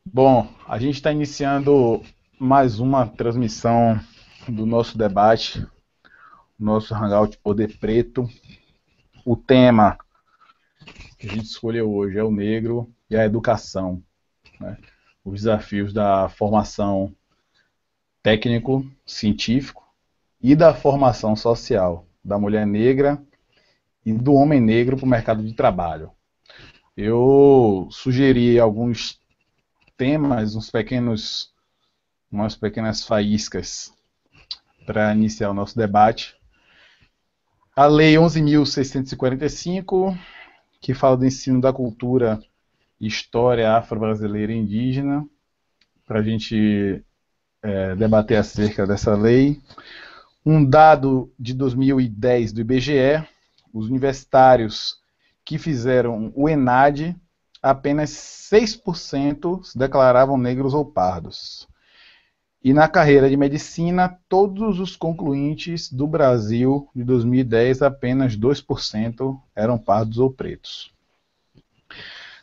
Bom, a gente está iniciando mais uma transmissão do nosso debate, nosso Hangout Poder Preto. O tema que a gente escolheu hoje é o negro e a educação, né? Os desafios da formação técnico-científico e da formação social da mulher negra e do homem negro para o mercado de trabalho. Eu sugeri alguns temas, umas pequenas faíscas para iniciar o nosso debate. A Lei 11.645, que fala do ensino da cultura e história afro-brasileira e indígena, para a gente debater acerca dessa lei. Um dado de 2010 do IBGE, os universitários que fizeram o ENAD, apenas 6% se declaravam negros ou pardos. E na carreira de medicina, todos os concluintes do Brasil de 2010, apenas 2% eram pardos ou pretos.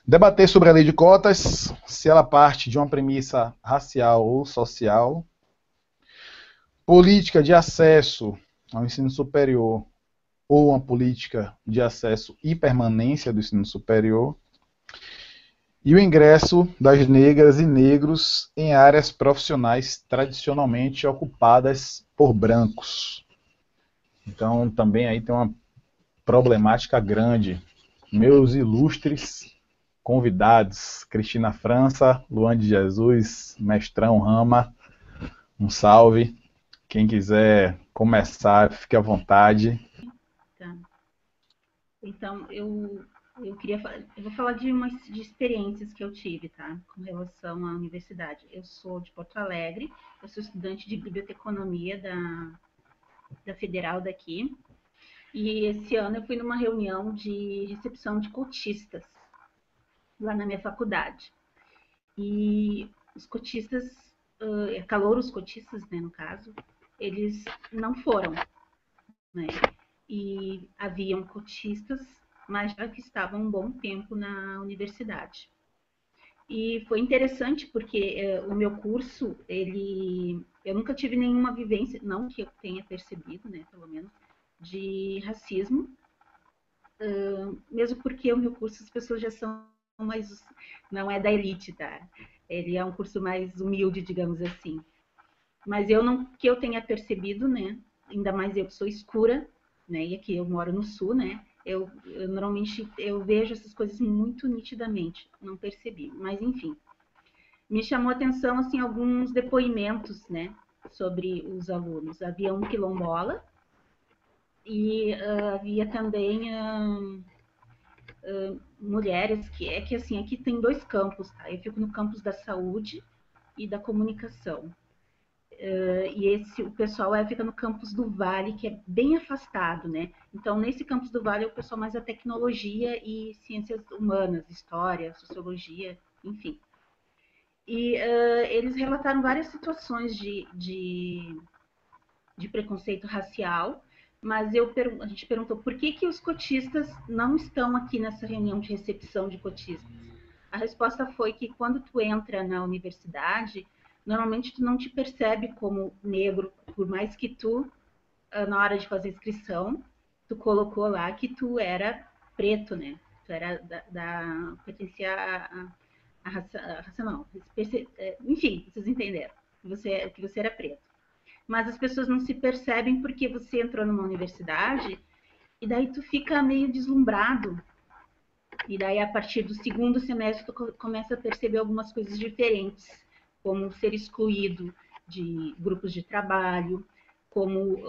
Debater sobre a lei de cotas, se ela parte de uma premissa racial ou social. Política de acesso ao ensino superior ou uma política de acesso e permanência do ensino superior. E o ingresso das negras e negros em áreas profissionais tradicionalmente ocupadas por brancos. Então, também aí tem uma problemática grande. Meus ilustres convidados, Cristina França, Luan de Jesus, Mestrão Rama, um salve. Quem quiser começar, fique à vontade. Tá. Então, eu vou falar de umas de experiências que eu tive, tá? Com relação à universidade. Eu sou de Porto Alegre, eu sou estudante de biblioteconomia da Federal daqui, e esse ano eu fui numa reunião de recepção de cotistas lá na minha faculdade. E os cotistas, calouros cotistas, né, no caso, eles não foram, né? E haviam cotistas, mas já que estavam um bom tempo na universidade. E foi interessante porque o meu curso, eu nunca tive nenhuma vivência, não que eu tenha percebido, né, pelo menos, de racismo, mesmo porque o meu curso as pessoas já são mais, não é da elite, tá? Ele é um curso mais humilde, digamos assim. Mas eu não que eu tenha percebido, né? Ainda mais eu que sou escura, né? E aqui eu moro no sul, né? Eu normalmente eu vejo essas coisas muito nitidamente, não percebi, mas enfim, me chamou a atenção assim alguns depoimentos, né, sobre os alunos. Havia um quilombola e havia também mulheres que assim aqui tem dois campos, tá? Eu fico no campus da saúde e da comunicação. E esse o pessoal fica no campus do Vale, que é bem afastado, né? Então, nesse campus do Vale é o pessoal mais da tecnologia e ciências humanas, história, sociologia, enfim. E eles relataram várias situações de preconceito racial, mas a gente perguntou por que os cotistas não estão aqui nessa reunião de recepção de cotistas. A resposta foi que quando tu entra na universidade, normalmente tu não te percebe como negro, por mais que tu, na hora de fazer inscrição, tu colocou lá que tu era preto, né? Tu era pertencia a raça não, enfim, vocês entenderam, que você era preto. Mas as pessoas não se percebem porque você entrou numa universidade e daí tu fica meio deslumbrado. E daí, a partir do segundo semestre, tu começa a perceber algumas coisas diferentes, como ser excluído de grupos de trabalho, como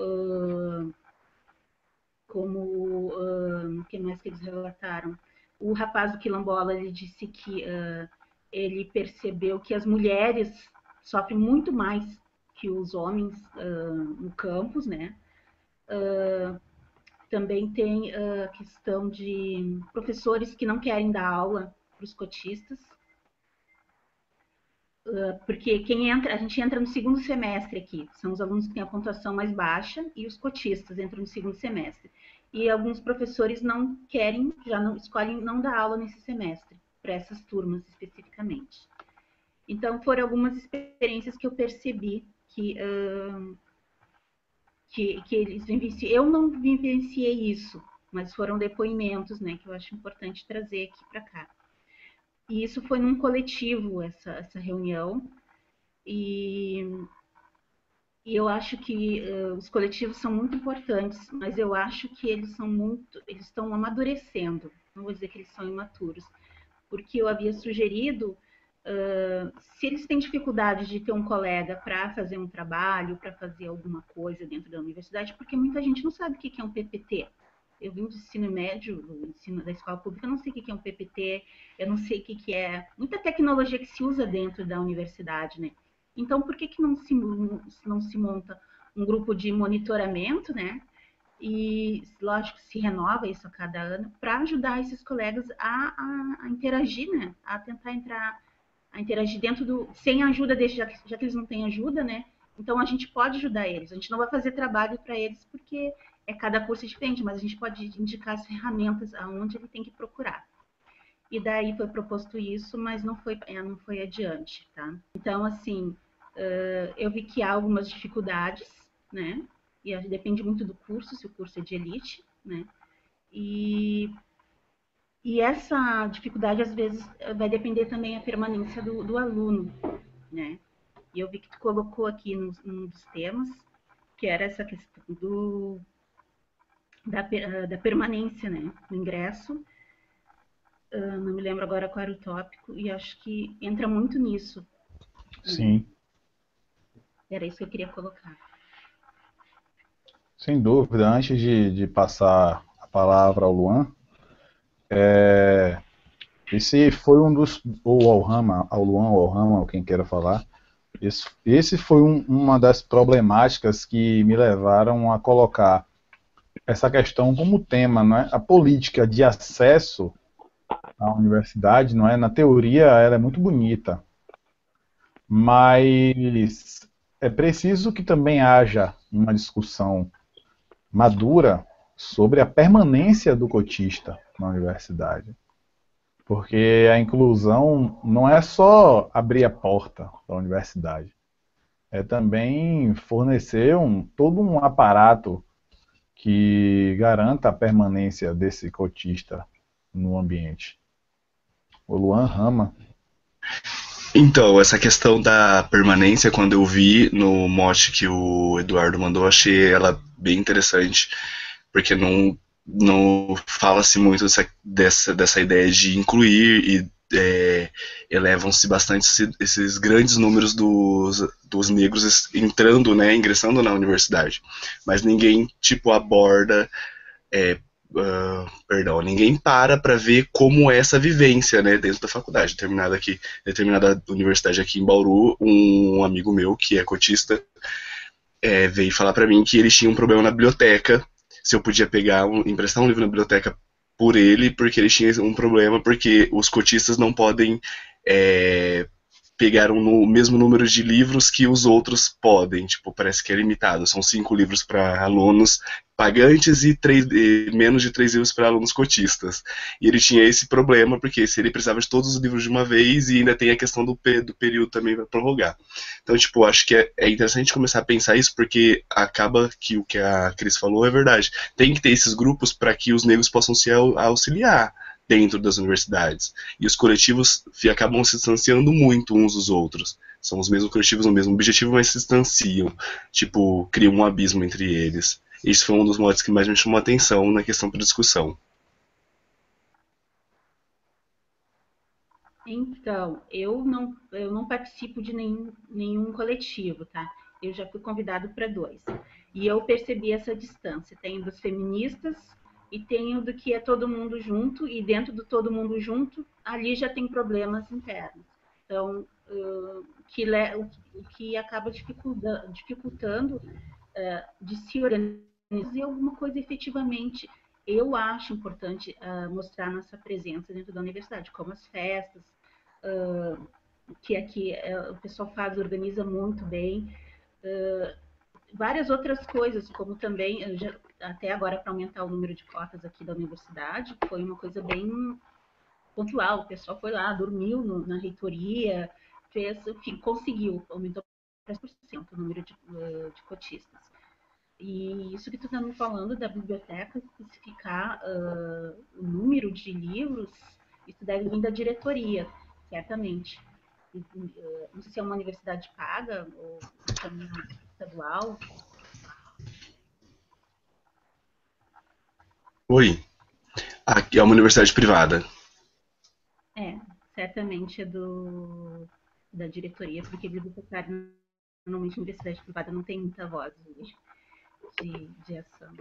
o que mais que eles relataram? O rapaz do quilombola, ele disse que ele percebeu que as mulheres sofrem muito mais que os homens no campus, né? Também tem a questão de professores que não querem dar aula para os cotistas, porque a gente entra no segundo semestre aqui, são os alunos que têm a pontuação mais baixa e os cotistas entram no segundo semestre. E alguns professores não querem, já não escolhem não dar aula nesse semestre, para essas turmas especificamente. Então, foram algumas experiências que eu percebi que eles vivenciam. Eu não vivenciei isso, mas foram depoimentos, né, que eu acho importante trazer aqui para cá. E isso foi num coletivo, essa reunião, e, e eu acho que os coletivos são muito importantes, mas eu acho que eles estão amadurecendo, não vou dizer que eles são imaturos, porque eu havia sugerido, se eles têm dificuldade de ter um colega para fazer um trabalho, para fazer alguma coisa dentro da universidade, porque muita gente não sabe o que é um PPT. Eu vim do ensino médio, do ensino da escola pública, eu não sei o que é um PPT, eu não sei o que é muita tecnologia que se usa dentro da universidade, né? Então, por que não se monta um grupo de monitoramento, né? E, lógico, se renova isso a cada ano para ajudar esses colegas a interagir, né? A tentar a interagir dentro do. Sem ajuda deles, já que eles não têm ajuda, né? Então a gente pode ajudar eles. A gente não vai fazer trabalho para eles porque cada curso é diferente, mas a gente pode indicar as ferramentas aonde ele tem que procurar. E daí foi proposto isso, mas não foi adiante, tá? Então, assim, eu vi que há algumas dificuldades, né? E depende muito do curso, se o curso é de elite, né? E, e essa dificuldade, às vezes, vai depender também da permanência do aluno, né? E eu vi que tu colocou aqui num dos temas, que era essa questão da permanência, né? No ingresso. Não me lembro agora qual era o tópico, e acho que entra muito nisso, né? Sim, Era isso que eu queria colocar. sem dúvida. Antes de passar a palavra ao Luan, esse foi um dos, ou ao Rama, ao Luan ou ao Rama, ou quem queira falar, esse foi uma das problemáticas que me levaram a colocar essa questão como tema, não é? A política de acesso à universidade, não é? Na teoria, ela é muito bonita, mas é preciso que também haja uma discussão madura sobre a permanência do cotista na universidade. Porque a inclusão não é só abrir a porta da universidade, é também fornecer todo um aparato que garanta a permanência desse cotista no ambiente. O Luan Rama. Então, essa questão da permanência, quando eu vi no mote que o Eduardo mandou, achei ela bem interessante, porque não fala-se muito dessa ideia de incluir e elevam-se bastante esses grandes números dos negros entrando, né, ingressando na universidade, mas ninguém, tipo, aborda é, perdão, ninguém para ver como é essa vivência, né, dentro da faculdade. Determinada universidade aqui em Bauru, um amigo meu que é cotista veio falar para mim que ele tinha um problema na biblioteca, se eu podia emprestar um livro na biblioteca por ele, porque ele tinha um problema, porque os cotistas não podem pegar o mesmo número de livros que os outros podem, tipo, parece que é limitado, são 5 livros para alunos pagantes e menos de 3 livros para alunos cotistas. E ele tinha esse problema, porque se ele precisava de todos os livros de uma vez, e ainda tem a questão do período também para prorrogar. Então, tipo, acho que é interessante começar a pensar isso, porque acaba que o que a Cris falou é verdade. Tem que ter esses grupos para que os negros possam se auxiliar dentro das universidades. E os coletivos acabam se distanciando muito uns dos outros. São os mesmos coletivos, o mesmo objetivo, mas se distanciam. Tipo, criam um abismo entre eles. Esse foi um dos motivos que mais me chamou a atenção na questão para discussão. Então, eu não participo de nenhum coletivo, tá? Eu já fui convidado para dois. E eu percebi essa distância. Tem dos feministas e tem o do que é todo mundo junto, e dentro do todo mundo junto, ali já tem problemas internos. Então, o que acaba dificultando de se organizar alguma coisa efetivamente. Eu acho importante mostrar nossa presença dentro da universidade, como as festas, que aqui o pessoal organiza muito bem. Várias outras coisas, como também, até agora para aumentar o número de cotas aqui da universidade, foi uma coisa bem pontual. O pessoal foi lá, dormiu na reitoria, enfim, conseguiu, aumentou 10% o número de cotistas. E isso que tu está me falando da biblioteca, especificar o número de livros, isso deve vir da diretoria, certamente. Não sei se é uma universidade paga ou se é uma estadual. Oi, aqui é uma universidade privada. Certamente é da diretoria, porque bibliotecário, normalmente, universidade privada não tem muita voz de ação.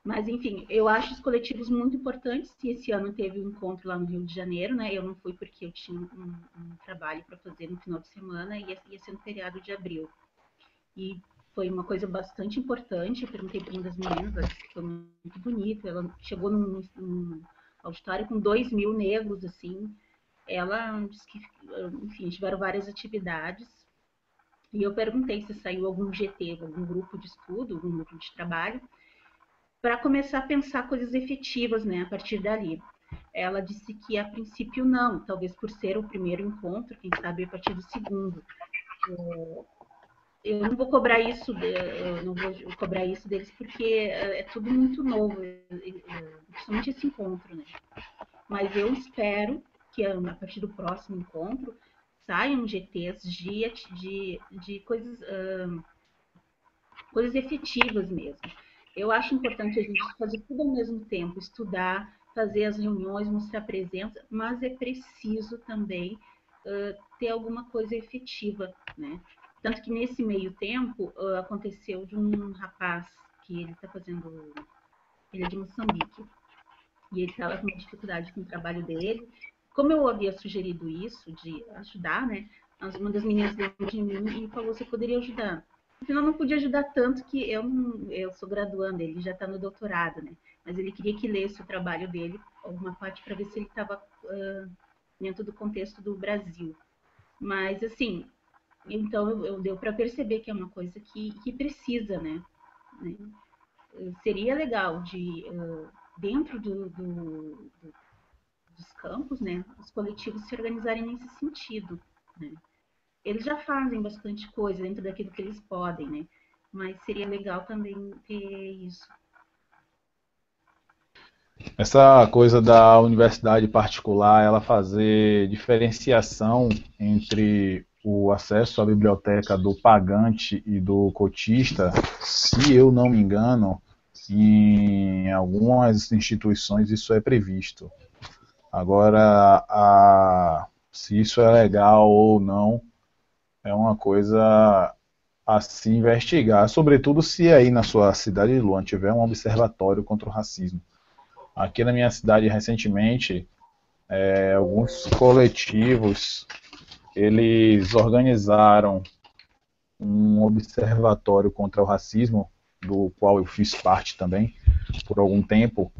Mas, enfim, eu acho os coletivos muito importantes. E esse ano teve um encontro lá no Rio de Janeiro, né? Eu não fui porque eu tinha um trabalho para fazer no final de semana e ia ser no feriado de abril. E foi uma coisa bastante importante. Eu perguntei para uma das meninas, ela disse que foi muito bonito. Ela chegou num auditório com 2.000 negros, assim. Ela disse que, enfim, tiveram várias atividades. E eu perguntei se saiu algum GT, algum grupo de estudo, algum grupo de trabalho, para começar a pensar coisas efetivas, né, a partir dali. Ela disse que a princípio não, talvez por ser o primeiro encontro, quem sabe a partir do segundo. Eu não vou cobrar isso, eu não vou cobrar isso deles porque é tudo muito novo, principalmente esse encontro, né? Mas eu espero que a partir do próximo encontro saiam GTs de coisas, coisas efetivas mesmo. Eu acho importante a gente fazer tudo ao mesmo tempo, estudar, fazer as reuniões, mostrar presença, mas é preciso também ter alguma coisa efetiva, né? Tanto que nesse meio tempo aconteceu de um rapaz que ele está fazendo, ele é de Moçambique, e ele estava com uma dificuldade com o trabalho dele. Como eu havia sugerido isso, de ajudar, né? Uma das meninas lembrou de mim e falou se eu poderia ajudar. Afinal, não podia ajudar tanto que eu sou graduanda, ele já está no doutorado, né? Mas ele queria que lesse o trabalho dele, alguma parte, para ver se ele estava dentro do contexto do Brasil. Mas, assim, então eu deu para perceber que é uma coisa que precisa, né? Seria legal de, dentro dos campos, né, os coletivos se organizarem nesse sentido, né? Eles já fazem bastante coisa dentro daquilo que eles podem, né? Mas seria legal também ter isso. Essa coisa da universidade particular, ela fazer diferenciação entre o acesso à biblioteca do pagante e do cotista, se eu não me engano, em algumas instituições isso é previsto. Agora, se isso é legal ou não, é uma coisa a se investigar, sobretudo se aí na sua cidade de Luan tiver um observatório contra o racismo. Aqui na minha cidade, recentemente, alguns coletivos, eles organizaram um observatório contra o racismo, do qual eu fiz parte também, por algum tempo,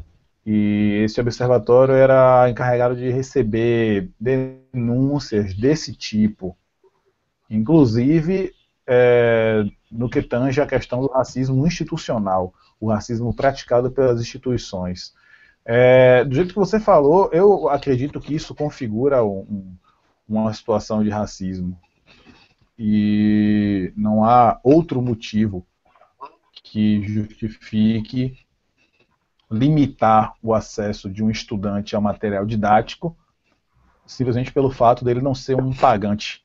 e esse observatório era encarregado de receber denúncias desse tipo, inclusive no que tange a questão do racismo institucional, o racismo praticado pelas instituições. Do jeito que você falou, eu acredito que isso configura uma situação de racismo. E não há outro motivo que justifique limitar o acesso de um estudante ao material didático simplesmente pelo fato dele não ser um pagante.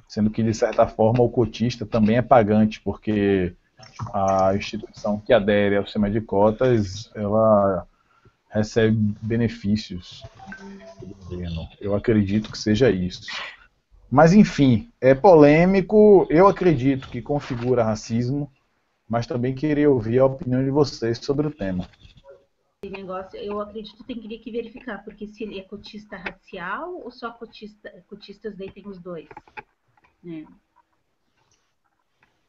Sendo que, de certa forma, o cotista também é pagante, porque a instituição que adere ao sistema de cotas, ela recebe benefícios do governo. Eu acredito que seja isso. Mas, enfim, é polêmico, eu acredito que configura racismo, mas também queria ouvir a opinião de vocês sobre o tema. Esse negócio, eu acredito que teria que verificar, porque se ele é cotista racial ou só cotistas, daí tem os dois, né?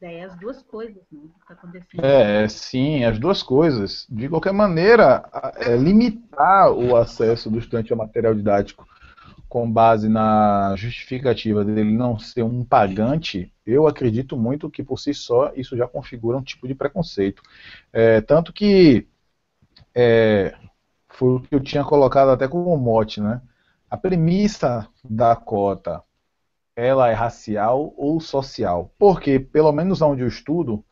Daí é as duas coisas, né? Que tá acontecendo. Sim, as duas coisas. De qualquer maneira, limitar o acesso do estudante ao material didático com base na justificativa dele não ser um pagante, eu acredito muito que por si só isso já configura um tipo de preconceito. Tanto que foi o que eu tinha colocado até como mote, né? A premissa da cota ela é racial ou social. Porque, pelo menos onde eu estudo,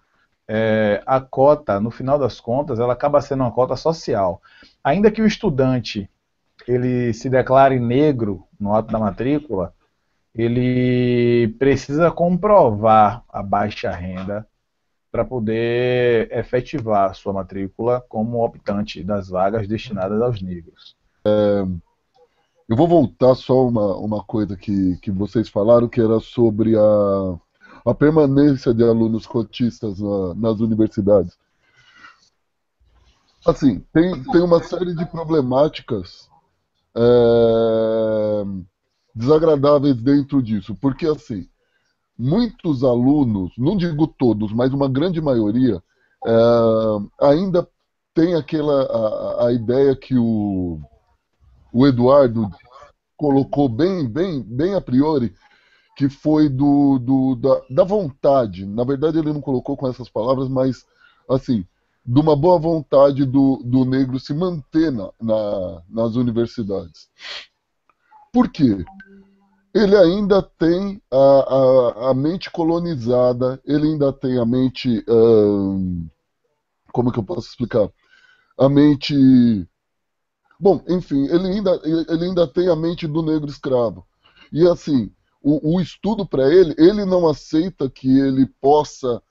a cota, no final das contas, ela acaba sendo uma cota social. Ainda que o estudante ele se declare negro no ato da matrícula, ele precisa comprovar a baixa renda para poder efetivar sua matrícula como optante das vagas destinadas aos negros. Eu vou voltar só uma coisa que vocês falaram, que era sobre a permanência de alunos cotistas nas universidades. Assim, tem uma série de problemáticas é, desagradáveis dentro disso, porque assim, muitos alunos, não digo todos, mas uma grande maioria, ainda tem a ideia que o Eduardo colocou bem a priori, que foi da vontade. Na verdade, ele não colocou com essas palavras, mas, assim, de uma boa vontade do negro se manter nas universidades. Por quê? Ele ainda tem a mente colonizada, ele ainda tem a mente. Como que eu posso explicar? A mente. Bom, enfim, ele ainda tem a mente do negro escravo. E assim, o estudo para ele não aceita que ele possa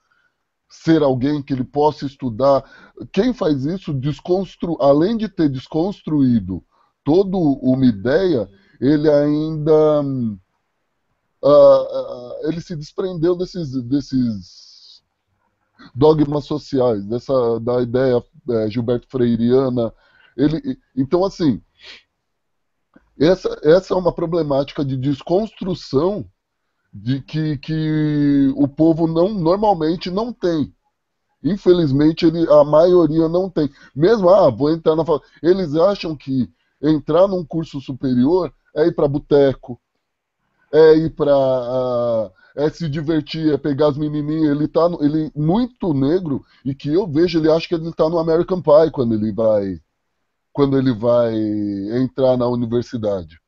ser alguém, que ele possa estudar. Quem faz isso, além de ter desconstruído toda uma ideia, ele ainda ele se desprendeu desses dogmas sociais, da ideia Gilberto Freiriana. Então, assim, essa é uma problemática de desconstrução de que o povo normalmente não tem. Infelizmente, a maioria não tem. Mesmo, vou entrar na eles acham que entrar num curso superior é ir para boteco, é ir para se divertir, é pegar as menininhas. Ele muito negro, e que eu vejo, ele acha que ele está no American Pie quando ele vai entrar na universidade.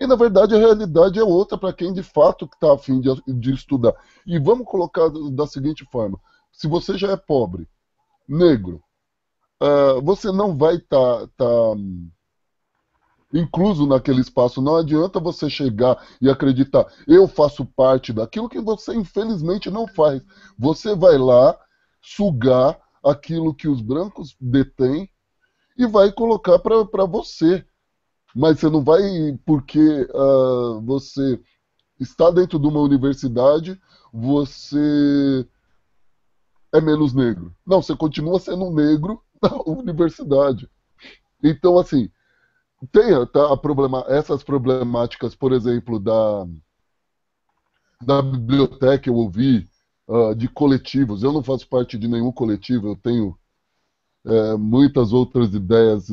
E, na verdade, a realidade é outra para quem, de fato, está a fim de estudar. E vamos colocar da seguinte forma. Se você já é pobre, negro, você não vai estar incluso naquele espaço. Não adianta você chegar e acreditar, eu faço parte daquilo, que você, infelizmente, não faz. Você vai lá sugar aquilo que os brancos detêm e vai colocar para você. Mas você não vai, porque você está dentro de uma universidade, você é menos negro. Não, você continua sendo um negro na universidade. Então, assim, tem essas problemáticas, por exemplo, da biblioteca, eu ouvi, de coletivos. Eu não faço parte de nenhum coletivo, eu tenho muitas outras ideias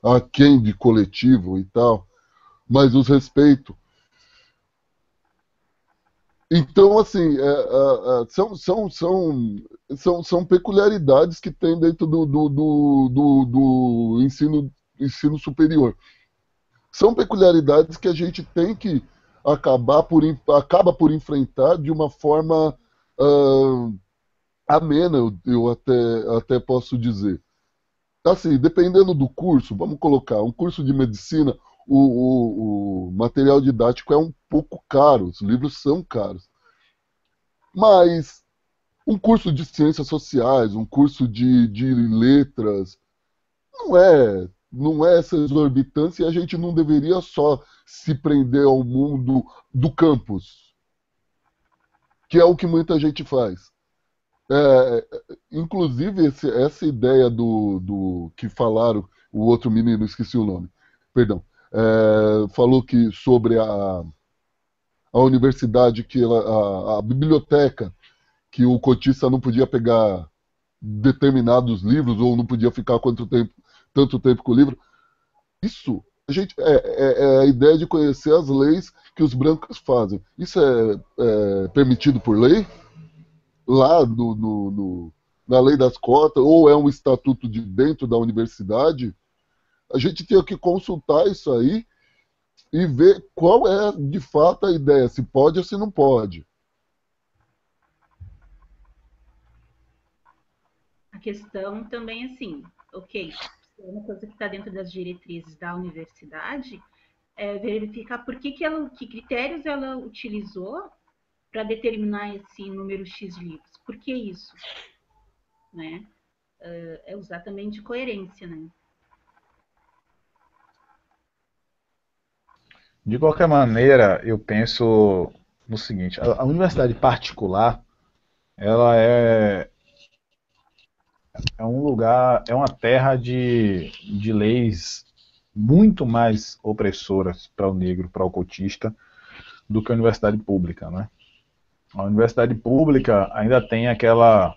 aquém de coletivo e tal, mas os respeito. Então, assim, são peculiaridades que tem dentro do ensino superior. São peculiaridades que a gente tem que acaba por enfrentar de uma forma amena, eu até posso dizer. Assim, dependendo do curso, vamos colocar, um curso de medicina, o material didático é um pouco caro, os livros são caros. Mas um curso de ciências sociais, um curso de letras, não é essa exorbitância, e a gente não deveria só se prender ao mundo do campus, que é o que muita gente faz. Inclusive, essa ideia do que falaram, o outro menino, esqueci o nome, perdão, falou que sobre a universidade, a biblioteca, que o cotista não podia pegar determinados livros ou não podia ficar tanto tempo com o livro. Isso é a ideia de conhecer as leis que os brancos fazem. Isso é permitido por lei? Lá na lei das cotas, ou é um estatuto de dentro da universidade? A gente tem que consultar isso aí, e ver qual é de fato a ideia, se pode ou se não pode. A questão também, assim, ok, se é uma coisa que está dentro das diretrizes da universidade, é verificar que critérios ela utilizou para determinar esse número X de livros. Por que isso? Né? É usar também de coerência, né? De qualquer maneira, eu penso no seguinte: a universidade particular, ela é um lugar, é uma terra de leis muito mais opressoras para o negro, para o cotista, do que a universidade pública, né? A universidade pública ainda tem aquela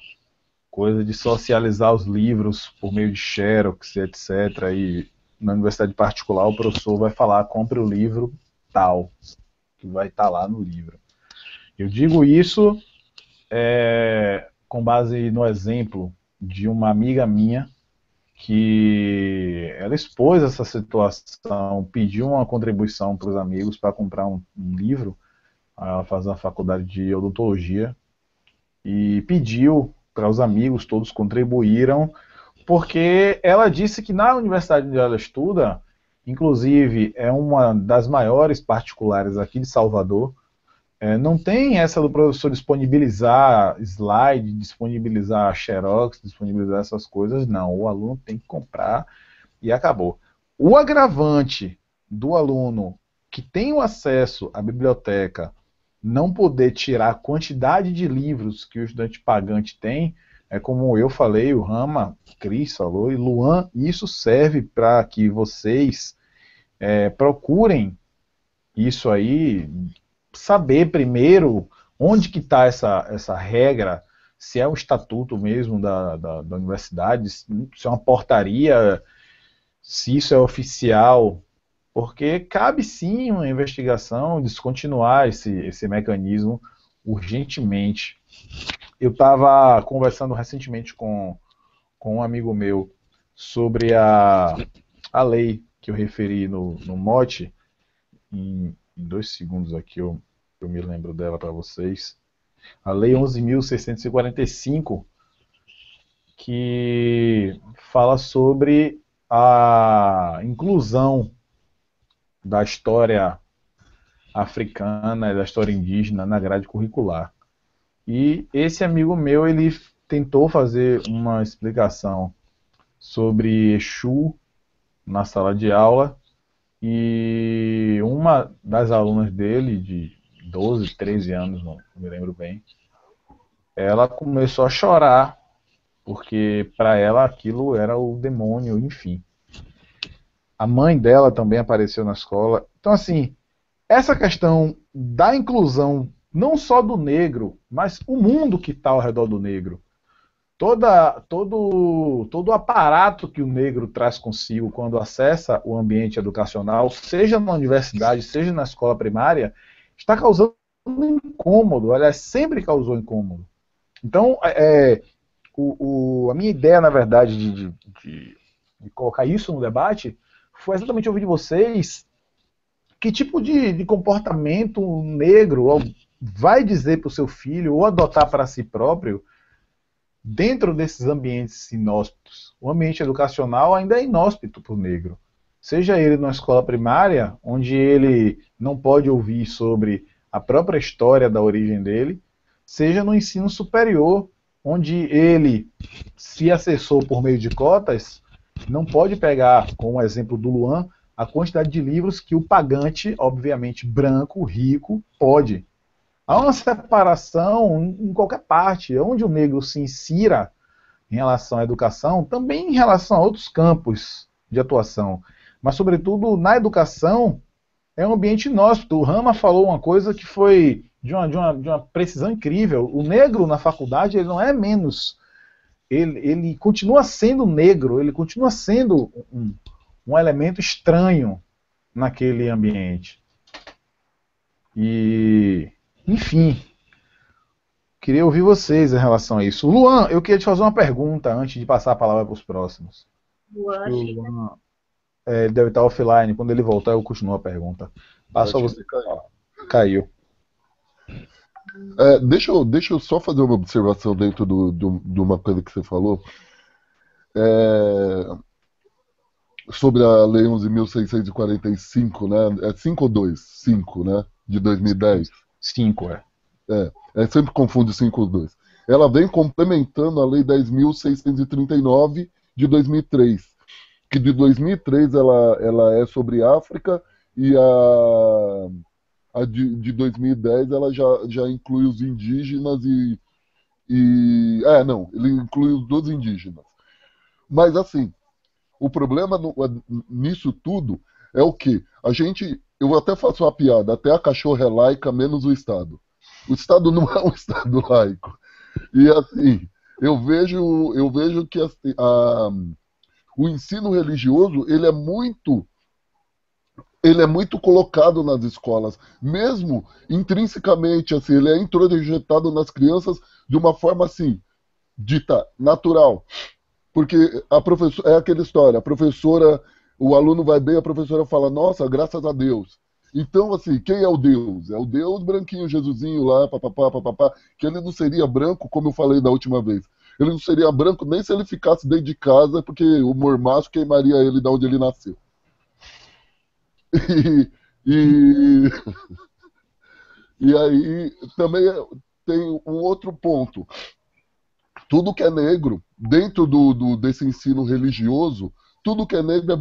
coisa de socializar os livros por meio de xerox, etc. E na universidade particular o professor vai falar, compre o livro tal, que vai estar lá no livro. Eu digo isso com base no exemplo de uma amiga minha que ela expôs essa situação, pediu uma contribuição para os amigos para comprar um livro. Ela faz a faculdade de odontologia e pediu para os amigos, todos contribuíram, porque ela disse que na universidade onde ela estuda, inclusive é uma das maiores particulares aqui de Salvador, não tem essa do professor disponibilizar slide, disponibilizar xerox, disponibilizar essas coisas, não. O aluno tem que comprar e acabou. O agravante do aluno que tem o acesso à biblioteca não poder tirar a quantidade de livros que o estudante pagante tem, é como eu falei, o Rama, Cris falou, e Luan, isso serve para que vocês procurem isso aí, saber primeiro onde que está essa regra, se é o estatuto mesmo da universidade, se é uma portaria, se isso é oficial, porque cabe sim uma investigação, descontinuar esse mecanismo urgentemente. Eu estava conversando recentemente com um amigo meu sobre a lei que eu referi no mote, em 2 segundos aqui eu me lembro dela para vocês. A Lei 11.645, que fala sobre a inclusão da história africana e da história indígena na grade curricular. E esse amigo meu, ele tentou fazer uma explicação sobre Exu na sala de aula e uma das alunas dele, de 12, 13 anos, não me lembro bem, ela começou a chorar, porque para ela aquilo era o demônio, enfim. A mãe dela também apareceu na escola. Então, assim, essa questão da inclusão, não só do negro, mas o mundo que está ao redor do negro, todo o aparato que o negro traz consigo quando acessa o ambiente educacional, seja na universidade, seja na escola primária, está causando incômodo, aliás, sempre causou incômodo. Então, a minha ideia, na verdade, de colocar isso no debate, foi exatamente ouvir de vocês que tipo de comportamento negro vai dizer para o seu filho ou adotar para si próprio dentro desses ambientes inóspitos. O ambiente educacional ainda é inóspito para o negro. Seja ele na escola primária, onde ele não pode ouvir sobre a própria história da origem dele, seja no ensino superior, onde ele se acessou por meio de cotas, não pode pegar, com o exemplo do Luan, a quantidade de livros que o pagante, obviamente branco, rico, pode. Há uma separação em qualquer parte, onde o negro se insira em relação à educação, também em relação a outros campos de atuação. Mas, sobretudo, na educação, é um ambiente inóspito. O Rama falou uma coisa que foi de uma precisão incrível. O negro na faculdade ele não é menos. Ele continua sendo negro, ele continua sendo um elemento estranho naquele ambiente. E, enfim, queria ouvir vocês em relação a isso. Luan, eu queria te fazer uma pergunta antes de passar a palavra para os próximos. Luan, Luan, Ele deve estar offline. Quando ele voltar, eu continuo a pergunta. Passa Acho que você. ele caiu. Caiu. Deixa eu só fazer uma observação dentro de uma coisa que você falou. É, sobre a Lei 11.645, né? É 5 ou 2? 5, né? De 2010. 5, é. Sempre confundo 5 ou 2. Ela vem complementando a Lei 10.639 de 2003, que de 2003 ela é sobre África e a de 2010 ela já inclui os indígenas não, ele inclui os dos indígenas. Mas assim, o problema nisso tudo é o que? Eu até faço uma piada, até a cachorra é laica, menos o Estado. O Estado não é um Estado laico. E assim, eu vejo que o ensino religioso ele é muito colocado nas escolas, mesmo intrinsecamente, assim, ele é introjetado nas crianças de uma forma assim, dita natural. Porque a professora, é aquela história, a professora, o aluno vai bem, a professora fala, nossa, graças a Deus. Então, assim, quem é o Deus? É o Deus branquinho, Jesusinho lá, papapá, papapá, que ele não seria branco, como eu falei da última vez. Ele não seria branco nem se ele ficasse dentro de casa, porque o mormaço queimaria ele de onde ele nasceu. E, e aí também tem um outro ponto. Tudo que é negro, dentro desse ensino religioso, tudo que é negro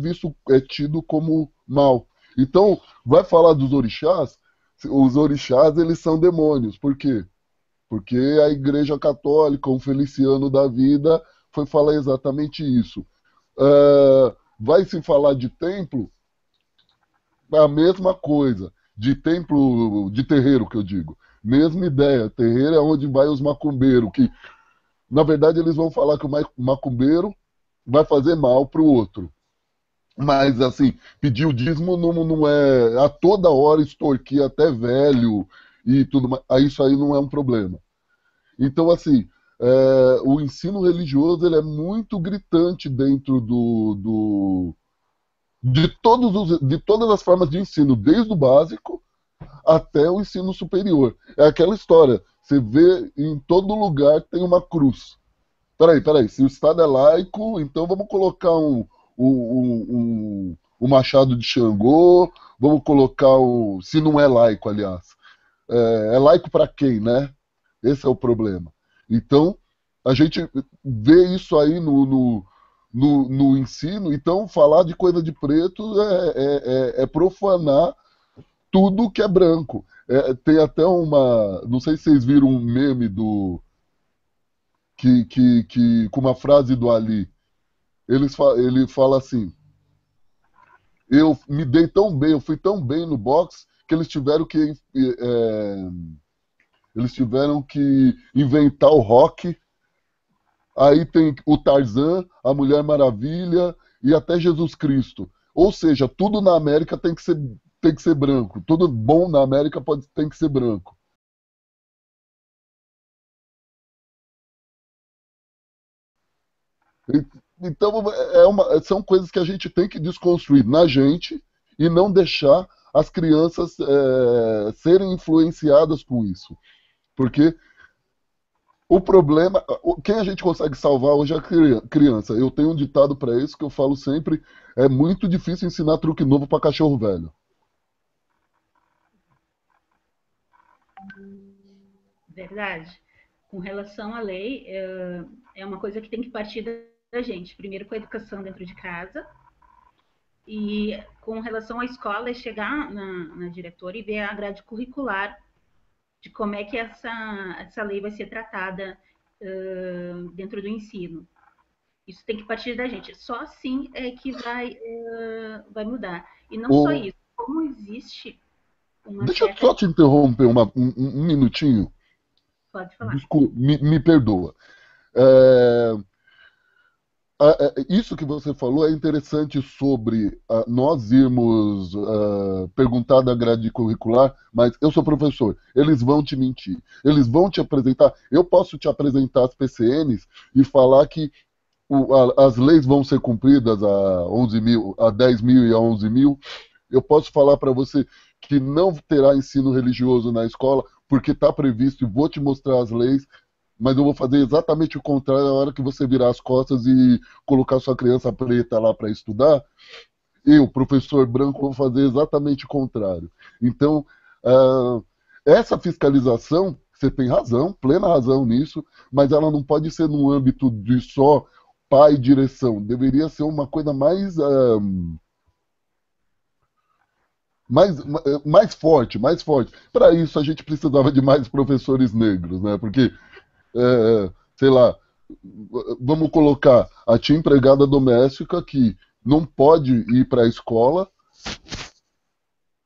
é tido como mal. Então, vai falar dos orixás, os orixás eles são demônios. Por quê? Porque a Igreja Católica, um Feliciano da vida, foi falar exatamente isso. Vai se falar de templo, é a mesma coisa. De templo, de terreiro que eu digo. Mesma ideia. Terreiro é onde vai os macumbeiros, que na verdade eles vão falar que o macumbeiro vai fazer mal pro outro. Mas, assim, pedir o dízimo não é a toda hora extorquir até velho e tudo mais. Isso aí não é um problema. Então, assim, o ensino religioso ele é muito gritante dentro de todas as formas de ensino, desde o básico até o ensino superior. É aquela história, você vê em todo lugar tem uma cruz. Peraí, se o Estado é laico, então vamos colocar um machado de Xangô, vamos colocar se não é laico, aliás. É laico para quem, né? Esse é o problema. Então, a gente vê isso aí no ensino, então falar de coisa de preto é profanar tudo que é branco. Tem até não sei se vocês viram um meme com uma frase do Ali. Ele fala assim: eu me dei tão bem, eu fui tão bem no boxe que eles tiveram que inventar o rock. Aí tem o Tarzan, a Mulher Maravilha e até Jesus Cristo. Ou seja, tudo na América tem que ser branco. Tudo bom na América tem que ser branco. Então, são coisas que a gente tem que desconstruir na gente e não deixar as crianças serem influenciadas com isso. Porque o problema, quem a gente consegue salvar hoje é a criança. Eu tenho um ditado para isso que eu falo sempre: é muito difícil ensinar truque novo para cachorro velho. Verdade. Com relação à lei, é uma coisa que tem que partir da gente. Primeiro com a educação dentro de casa, e com relação à escola, é chegar na diretora e ver a grade curricular de como é que essa lei vai ser tratada dentro do ensino. Isso tem que partir da gente. Só assim é que vai mudar. E não só isso, como existe uma Deixa eu certa... só te interromper um minutinho. Pode falar. Desculpa, me perdoa. Isso que você falou é interessante sobre nós irmos perguntar da grade curricular, mas eu sou professor, eles vão te mentir, eles vão te apresentar. Eu posso te apresentar as PCNs e falar que as leis vão ser cumpridas a 11 mil, a 10 mil e a 11 mil, eu posso falar para você que não terá ensino religioso na escola, porque está previsto, e vou te mostrar as leis, mas eu vou fazer exatamente o contrário na hora que você virar as costas e colocar sua criança preta lá para estudar. Eu, professor branco, vou fazer exatamente o contrário. Então, essa fiscalização, você tem razão, plena razão nisso, mas ela não pode ser no âmbito de só pai e direção. Deveria ser uma coisa mais forte, mais forte. Para isso, a gente precisava de mais professores negros, né? Porque, sei lá, vamos colocar a tia empregada doméstica que não pode ir para a escola,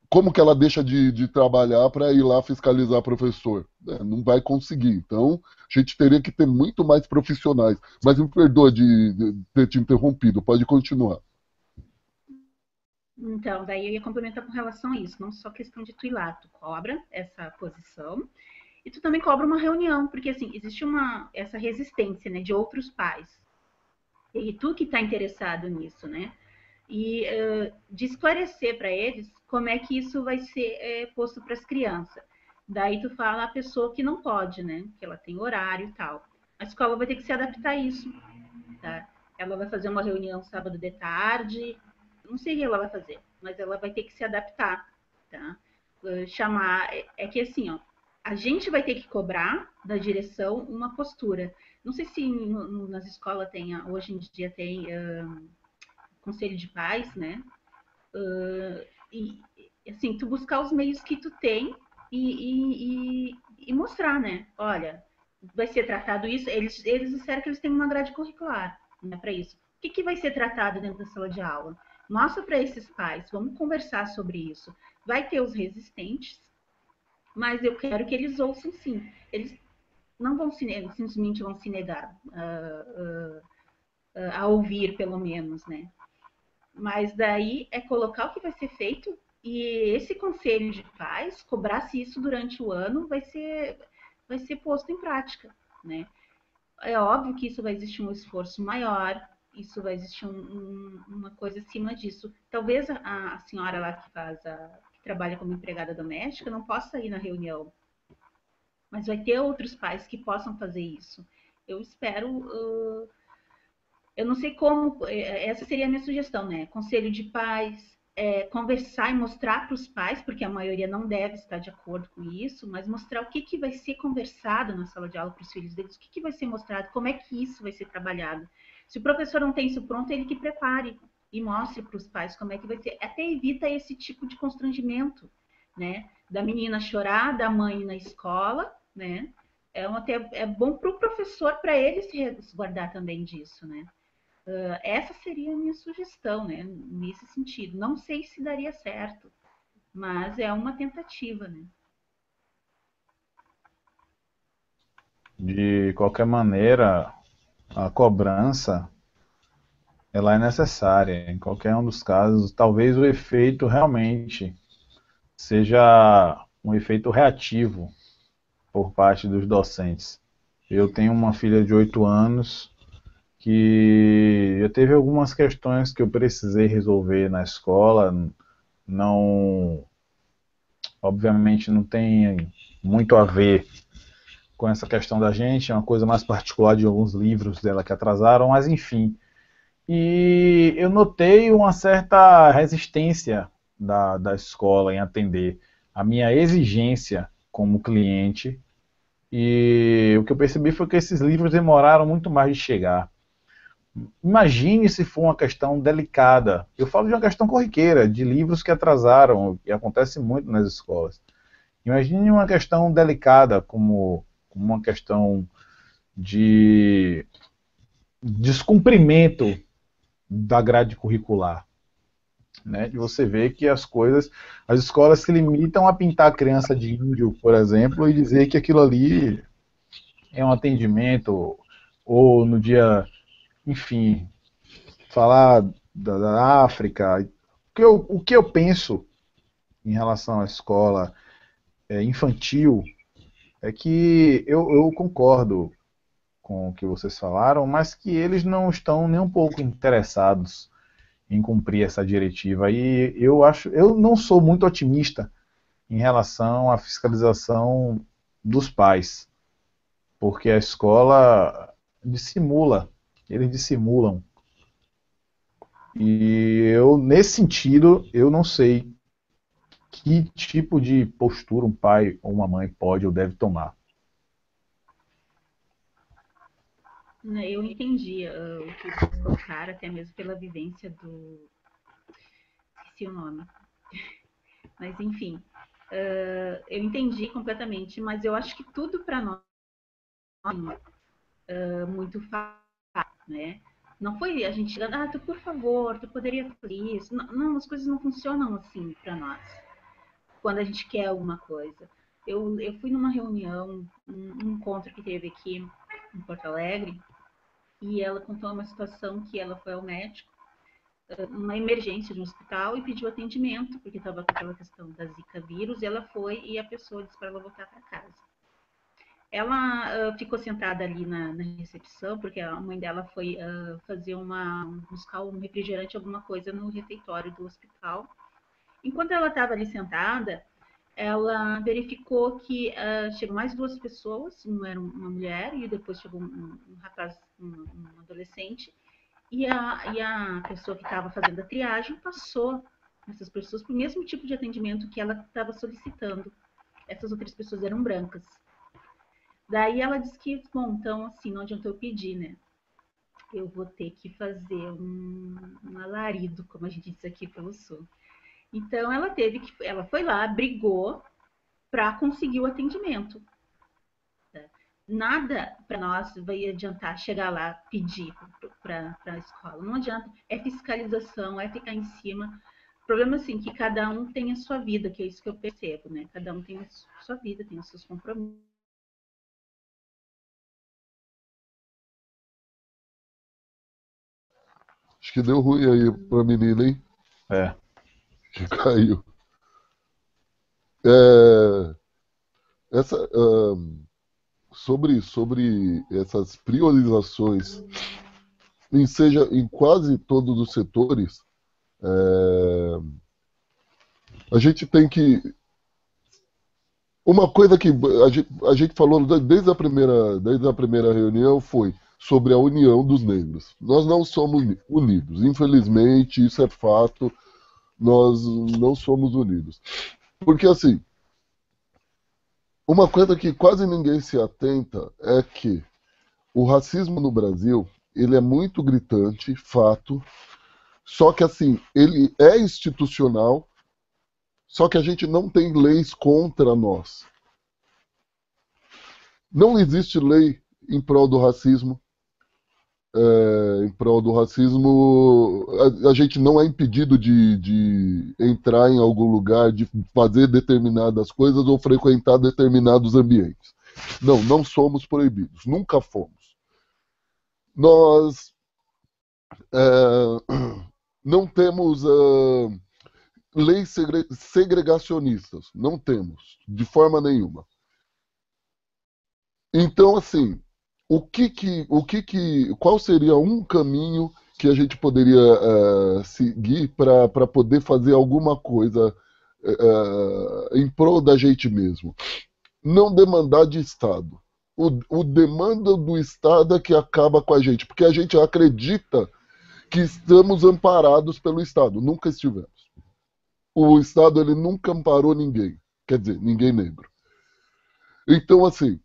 como que ela deixa de trabalhar para ir lá fiscalizar professor? Não vai conseguir. Então, a gente teria que ter muito mais profissionais. Mas me perdoa de ter te interrompido, pode continuar. Então, daí eu ia complementar com relação a isso, não só questão de tu ir lá, tu cobra essa posição e tu também cobra uma reunião, porque assim, existe essa resistência, né, de outros pais. E tu que está interessado nisso, né? E de esclarecer para eles como é que isso vai ser posto para as crianças. Daí tu fala a pessoa que não pode, né? Que ela tem horário e tal. A escola vai ter que se adaptar a isso, tá? Ela vai fazer uma reunião sábado de tarde, não sei o que ela vai fazer, mas ela vai ter que se adaptar, tá? Chamar, é que assim, ó, a gente vai ter que cobrar da direção uma postura. Não sei se nas escolas tem, hoje em dia tem conselho de pais, né? E assim, tu buscar os meios que tu tem e mostrar, né? Olha, vai ser tratado isso. Eles disseram que eles têm uma grade curricular, né, para isso. O que vai ser tratado dentro da sala de aula? Mostra para esses pais, vamos conversar sobre isso. Vai ter os resistentes, mas eu quero que eles ouçam sim. Eles não vão simplesmente vão se negar a ouvir, pelo menos, né? Mas daí é colocar o que vai ser feito e esse conselho de pais, cobrar-se isso durante o ano, vai ser posto em prática, né? É óbvio que isso vai existir um esforço maior, isso vai existir uma coisa acima disso. Talvez a senhora lá que trabalha como empregada doméstica não possa ir na reunião, mas vai ter outros pais que possam fazer isso. Eu espero eu não sei como, essa seria a minha sugestão, né? Conselho de pais, conversar e mostrar para os pais, porque a maioria não deve estar de acordo com isso, mas mostrar o que vai ser conversado na sala de aula para os filhos deles, o que vai ser mostrado, como é que isso vai ser trabalhado. Se o professor não tem isso pronto, ele que prepare e mostre para os pais como é que vai ser. Até evita esse tipo de constrangimento, né? Da menina chorar, da mãe na escola, né? É bom para o professor, para ele se resguardar também disso, né? Essa seria a minha sugestão, né? Nesse sentido. Não sei se daria certo, mas é uma tentativa, né? De qualquer maneira, a cobrança ela é necessária em qualquer um dos casos. Talvez o efeito realmente seja um efeito reativo por parte dos docentes. Eu tenho uma filha de 8 anos que já teve algumas questões que eu precisei resolver na escola. Não, obviamente não tem muito a ver com essa questão da gente, é uma coisa mais particular de alguns livros dela que atrasaram, mas enfim. E eu notei uma certa resistência da escola em atender a minha exigência como cliente, e o que eu percebi foi que esses livros demoraram muito mais de chegar. Imagine se for uma questão delicada. Eu falo de uma questão corriqueira, de livros que atrasaram, e acontece muito nas escolas. Imagine uma questão delicada, como uma questão de descumprimento da grade curricular. Né? De você ver que as escolas se limitam a pintar a criança de índio, por exemplo, e dizer que aquilo ali é um atendimento, ou no dia, enfim, falar da África. O que eu penso em relação à escola infantil é que eu concordo com o que vocês falaram, mas que eles não estão nem um pouco interessados em cumprir essa diretiva. E eu não sou muito otimista em relação à fiscalização dos pais, porque a escola dissimula, eles dissimulam. E eu, nesse sentido, eu não sei que tipo de postura um pai ou uma mãe pode ou deve tomar. Eu entendi o que vocês colocaram, até mesmo pela vivência do. Esqueci o nome. Mas, enfim, eu entendi completamente, mas eu acho que tudo para nós é muito fácil, né? Não foi a gente chegando, tu, por favor, tu poderia fazer isso. Não, não, as coisas não funcionam assim para nós, quando a gente quer alguma coisa. Eu fui numa reunião, um encontro que teve aqui em Porto Alegre, e ela contou uma situação que ela foi ao médico, uma emergência no hospital, e pediu atendimento, porque estava com aquela questão da Zika vírus, e ela foi, e a pessoa disse para ela voltar para casa. Ela ficou sentada ali na recepção, porque a mãe dela foi buscar um refrigerante, alguma coisa no refeitório do hospital. Enquanto ela estava ali sentada, ela verificou que chegou mais duas pessoas, uma era uma mulher e depois chegou um rapaz, um adolescente, e a pessoa que estava fazendo a triagem passou essas pessoas para o mesmo tipo de atendimento que ela estava solicitando. Essas outras pessoas eram brancas. Daí ela disse que, bom, então assim, não adiantou eu pedir, né? Eu vou ter que fazer um alarido, como a gente diz aqui pelo sul. Então ela foi lá, brigou para conseguir o atendimento. Nada para nós vai adiantar chegar lá, pedir para a escola. Não adianta, é fiscalização, é ficar em cima. O problema é assim, que cada um tem a sua vida, que é isso que eu percebo, né? Cada um tem a sua vida, tem os seus compromissos. Acho que deu ruim aí pra menina, hein? É. Que caiu. É, essa, sobre essas priorizações, em quase todos os setores, é, a gente tem que. Uma coisa que a gente falou desde a primeira reunião foi sobre a união dos negros. Nós não somos unidos. Infelizmente, isso é fato, nós não somos unidos. Porque, assim, uma coisa que quase ninguém se atenta é que o racismo no Brasil, ele é muito gritante, fato, só que, assim, ele é institucional, só que a gente não tem leis contra nós. Não existe lei em prol do racismo. Em prol do racismo, a gente não é impedido de entrar em algum lugar, de fazer determinadas coisas ou frequentar determinados ambientes. Não, não somos proibidos, nunca fomos. Nós não temos leis segregacionistas, não temos, de forma nenhuma. Então, assim, qual seria um caminho que a gente poderia seguir para poder fazer alguma coisa em prol da gente mesmo? Não demandar de Estado. O demanda do Estado é que acaba com a gente, porque a gente acredita que estamos amparados pelo Estado. Nunca estivemos. O Estado ele nunca amparou ninguém, quer dizer, ninguém negro. Então, assim,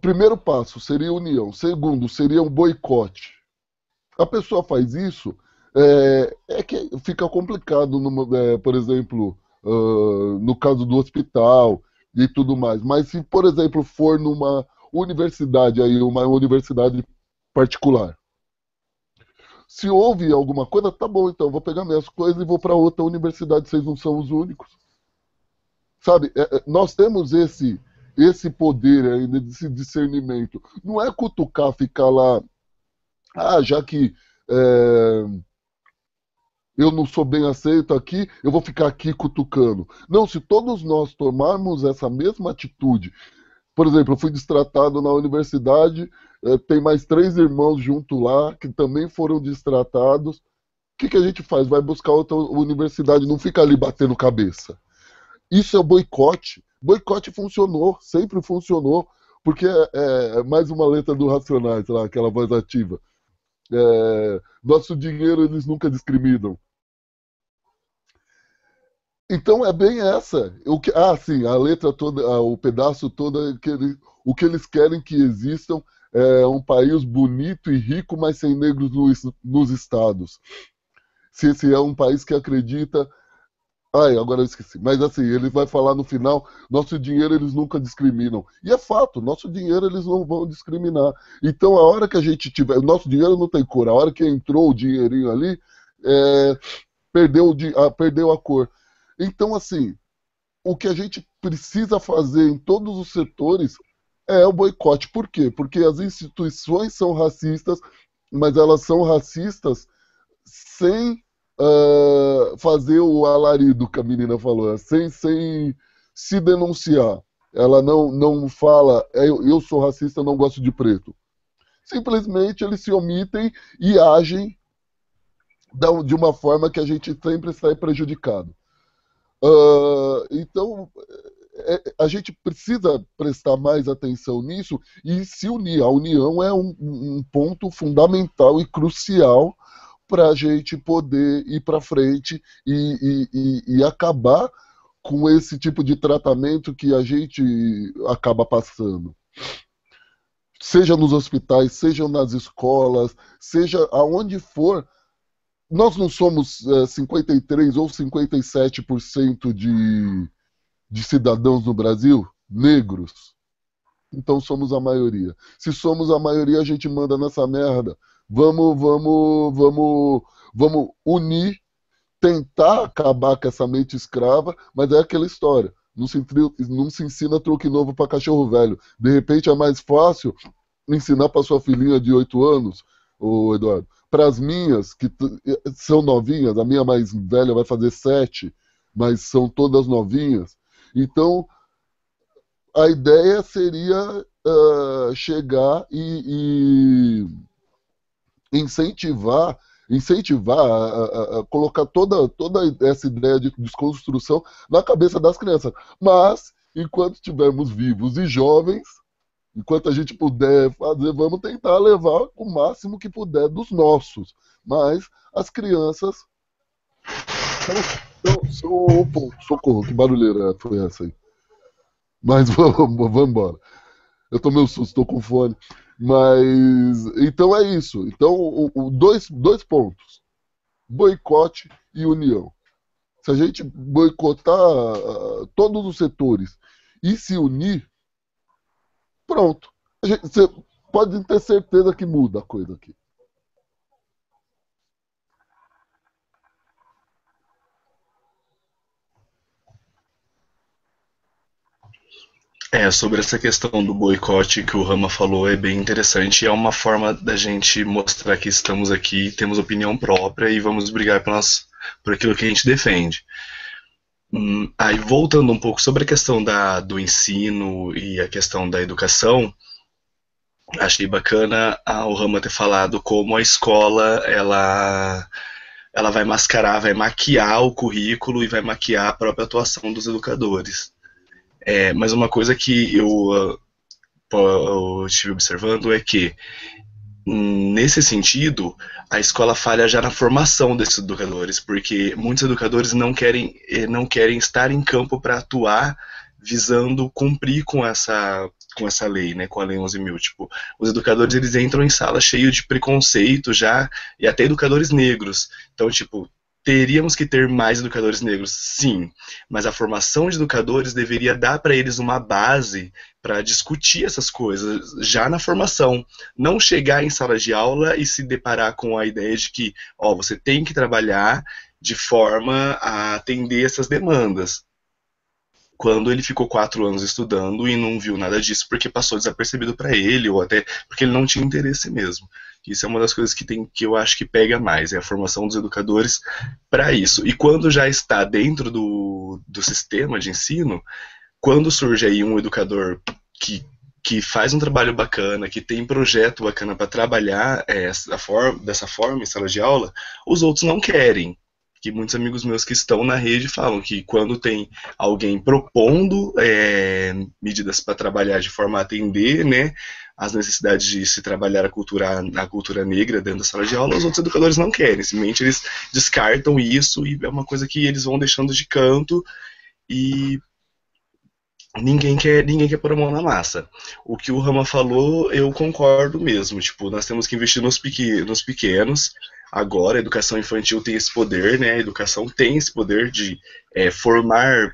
primeiro passo seria união. Segundo, seria um boicote. A pessoa faz isso, que fica complicado, por exemplo, no caso do hospital e tudo mais. Mas se, por exemplo, for numa universidade, aí, uma universidade particular, se houve alguma coisa, tá bom, então, vou pegar minhas coisas e vou para outra universidade, vocês não são os únicos. Sabe, nós temos esse poder ainda, desse discernimento. Não é cutucar, ficar lá, já que eu não sou bem aceito aqui, eu vou ficar aqui cutucando. Não, se todos nós tomarmos essa mesma atitude, Por exemplo, eu fui destratado na universidade, tem mais 3 irmãos junto lá que também foram destratados. O que a gente faz? Vai buscar outra universidade, não fica ali batendo cabeça. Isso é o boicote. Boicote funcionou, sempre funcionou, porque é mais uma letra do Racionais, lá, aquela voz ativa. Nosso dinheiro eles nunca discriminam. Então é bem essa. Sim, a letra toda, o pedaço todo, o que eles querem que existam é um país bonito e rico, mas sem negros nos estados. Se esse é um país que acredita. Ai, agora eu esqueci. Mas assim, ele vai falar no final, nosso dinheiro eles nunca discriminam. E é fato, nosso dinheiro eles não vão discriminar. Então a hora que a gente tiver. Nosso dinheiro não tem cor. A hora que entrou o dinheirinho ali, perdeu a cor. Então, assim, o que a gente precisa fazer em todos os setores é o boicote. Por quê? Porque as instituições são racistas, mas elas são racistas sem fazer o alarido que a menina falou, sem se denunciar. Ela não fala, eu sou racista, não gosto de preto. Simplesmente eles se omitem e agem de uma forma que a gente sempre sai prejudicado. Então, a gente precisa prestar mais atenção nisso e se unir. A união é um ponto fundamental e crucial para a gente poder ir para frente e acabar com esse tipo de tratamento que a gente acaba passando. Seja nos hospitais, seja nas escolas, seja aonde for, nós não somos 53 ou 57% de cidadãos no Brasil negros? Então somos a maioria. Se somos a maioria, a gente manda nessa merda. Vamos unir, tentar acabar com essa mente escrava, mas é aquela história. Não se ensina truque novo para cachorro velho. De repente é mais fácil ensinar para sua filhinha de 8 anos, ô Eduardo, para as minhas, que são novinhas, a minha mais velha vai fazer 7, mas são todas novinhas. Então, a ideia seria chegar e incentivar a colocar toda essa ideia de desconstrução na cabeça das crianças. Mas, enquanto estivermos vivos e jovens, enquanto a gente puder fazer, vamos tentar levar o máximo que puder dos nossos. Mas as crianças socorro, que barulheira foi essa aí? Mas vamos embora. Eu tomei um susto, estou com fone. Mas, então é isso. Então, dois pontos. Boicote e união. Se a gente boicotar todos os setores e se unir, pronto. Você pode ter certeza que muda a coisa aqui. Sobre essa questão do boicote que o Rama falou é bem interessante e é uma forma da gente mostrar que estamos aqui, temos opinião própria e vamos brigar por aquilo que a gente defende. Aí voltando um pouco sobre a questão do ensino e a questão da educação, achei bacana o Rama ter falado como a escola ela vai mascarar, vai maquiar o currículo e vai maquiar a própria atuação dos educadores. Mas uma coisa que eu estive observando é que, nesse sentido, a escola falha já na formação desses educadores, porque muitos educadores não querem estar em campo para atuar visando cumprir com essa lei, né, com a Lei 11.000. Tipo, os educadores eles entram em sala cheio de preconceito já, e até educadores negros. Então, tipo, teríamos que ter mais educadores negros, sim, mas a formação de educadores deveria dar para eles uma base para discutir essas coisas já na formação, não chegar em sala de aula e se deparar com a ideia de que você tem que trabalhar de forma a atender essas demandas. Quando ele ficou 4 anos estudando e não viu nada disso porque passou desapercebido para ele, ou até porque ele não tinha interesse mesmo. Isso é uma das coisas que eu acho que pega mais, é a formação dos educadores para isso. E quando já está dentro do sistema de ensino, quando surge aí um educador que, que faz um trabalho bacana, que tem projeto bacana para trabalhar dessa forma em sala de aula, os outros não querem. Que muitos amigos meus que estão na rede falam que quando tem alguém propondo medidas para trabalhar de forma a atender, né, as necessidades de se trabalhar a cultura negra dentro da sala de aula, os outros educadores não querem, simplesmente eles descartam isso e é uma coisa que eles vão deixando de canto e ninguém quer pôr a mão na massa. O que o Rama falou, eu concordo mesmo. Tipo, nós temos que investir nos pequenos. Agora, a educação infantil tem esse poder, né? A educação tem esse poder de formar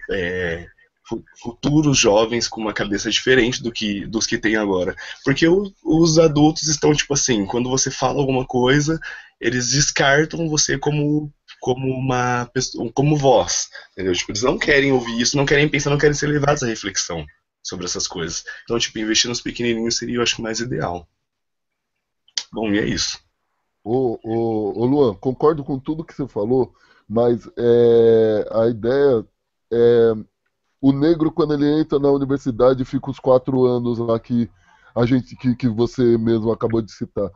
futuros jovens com uma cabeça diferente dos que tem agora. Porque os adultos estão, tipo assim, quando você fala alguma coisa, eles descartam você como uma pessoa, como voz, entendeu? Tipo, eles não querem ouvir isso, não querem pensar, não querem ser levados à reflexão sobre essas coisas. Então, tipo, investir nos pequenininhos seria, eu acho, mais ideal. Bom, e é isso. Ô Luan, concordo com tudo que você falou, mas a ideia é o negro, quando ele entra na universidade, fica os 4 anos lá que você mesmo acabou de citar.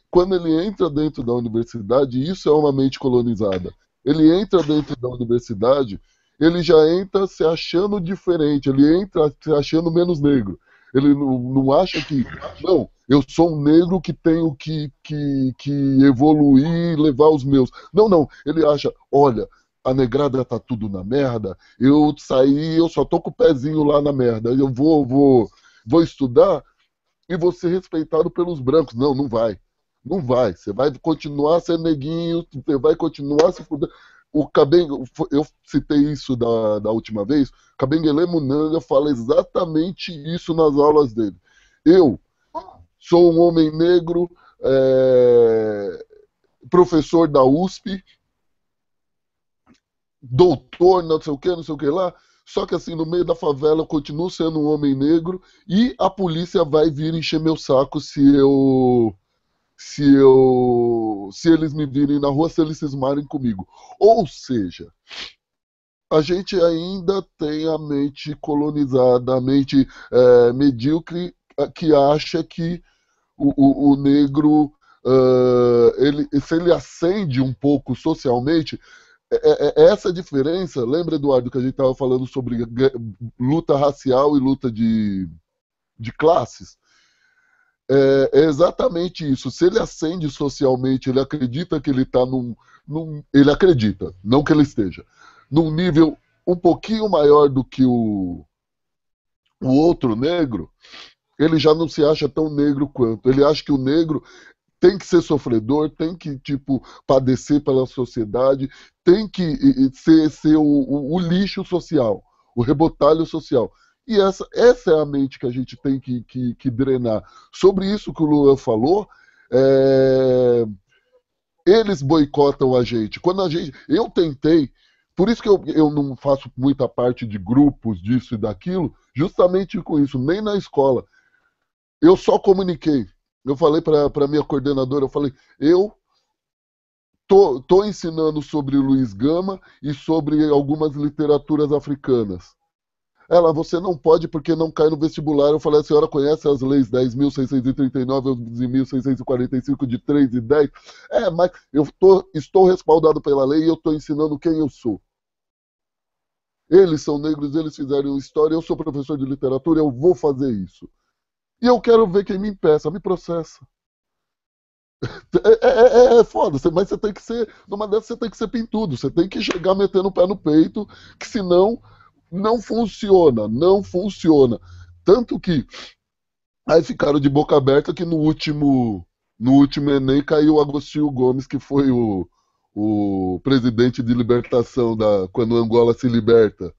Quando ele entra dentro da universidade, isso é uma mente colonizada. Ele entra dentro da universidade, ele já entra se achando diferente, ele entra se achando menos negro. Ele não acha que, não, eu sou um negro que tenho que evoluir, levar os meus. Não, não, ele acha, olha, a negrada tá tudo na merda, eu saí, eu só tô com o pezinho lá na merda, eu vou estudar e vou ser respeitado pelos brancos. Não, não vai. Não vai. Você vai continuar sendo neguinho, você vai continuar se fudendo. Eu citei isso da última vez. Kabengele Munanga fala exatamente isso nas aulas dele. Eu sou um homem negro, professor da USP, doutor, não sei o que lá. Só que assim, no meio da favela eu continuo sendo um homem negro e a polícia vai vir encher meu saco se eles me virem na rua, se eles cismarem comigo. Ou seja, a gente ainda tem a mente colonizada, a mente medíocre, que acha que o negro, se ele ascende um pouco socialmente, essa diferença, lembra, Eduardo, que a gente estava falando sobre luta racial e luta de classes? É exatamente isso. Se ele ascende socialmente, ele acredita que ele está ele acredita, não que ele esteja, num nível um pouquinho maior do que o outro negro, ele já não se acha tão negro quanto. Ele acha que o negro tem que ser sofredor, tem que, tipo, padecer pela sociedade, tem que ser o lixo social, o rebotalho social. E essa é a mente que a gente tem que drenar. Sobre isso que o Luan falou, eles boicotam a gente. Eu tentei, por isso que eu não faço muita parte de grupos disso e daquilo, justamente com isso, nem na escola. Eu só comuniquei. Eu falei para minha coordenadora, eu falei, eu tô ensinando sobre o Luiz Gama e sobre algumas literaturas africanas. Ela, você não pode porque não cai no vestibular. Eu falei, a senhora conhece as leis 10.639 e 11.645 de 3 e 10? Mas estou respaldado pela lei e eu estou ensinando quem eu sou. Eles são negros, eles fizeram história, eu sou professor de literatura, eu vou fazer isso. E eu quero ver quem me impeça, me processa. É foda, mas você tem que ser, numa dessas você tem que ser pintudo, você tem que chegar metendo o pé no peito, que senão não funciona, não funciona. Tanto que aí ficaram de boca aberta que no último Enem caiu o Agostinho Gomes, que foi o presidente de libertação quando Angola se liberta.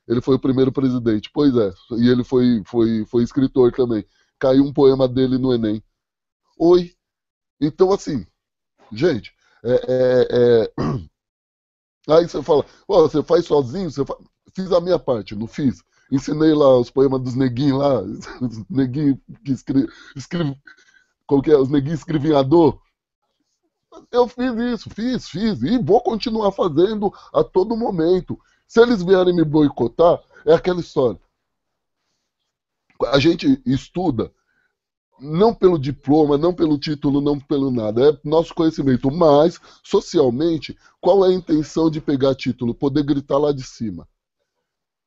Ele foi o primeiro presidente. Pois é, e ele foi escritor também. Caiu um poema dele no Enem. Oi. Então, assim, gente, aí você fala, você faz sozinho? Fiz a minha parte, não fiz. Ensinei lá os poemas dos neguinhos lá, os neguinhos que escrevem, como que é? Os neguinhos escrevinhador. Eu fiz isso, fiz, e vou continuar fazendo a todo momento. Se eles vierem me boicotar, é aquela história. A gente estuda não pelo diploma, não pelo título, não pelo nada, é nosso conhecimento. Mas, socialmente, qual é a intenção de pegar título? Poder gritar lá de cima.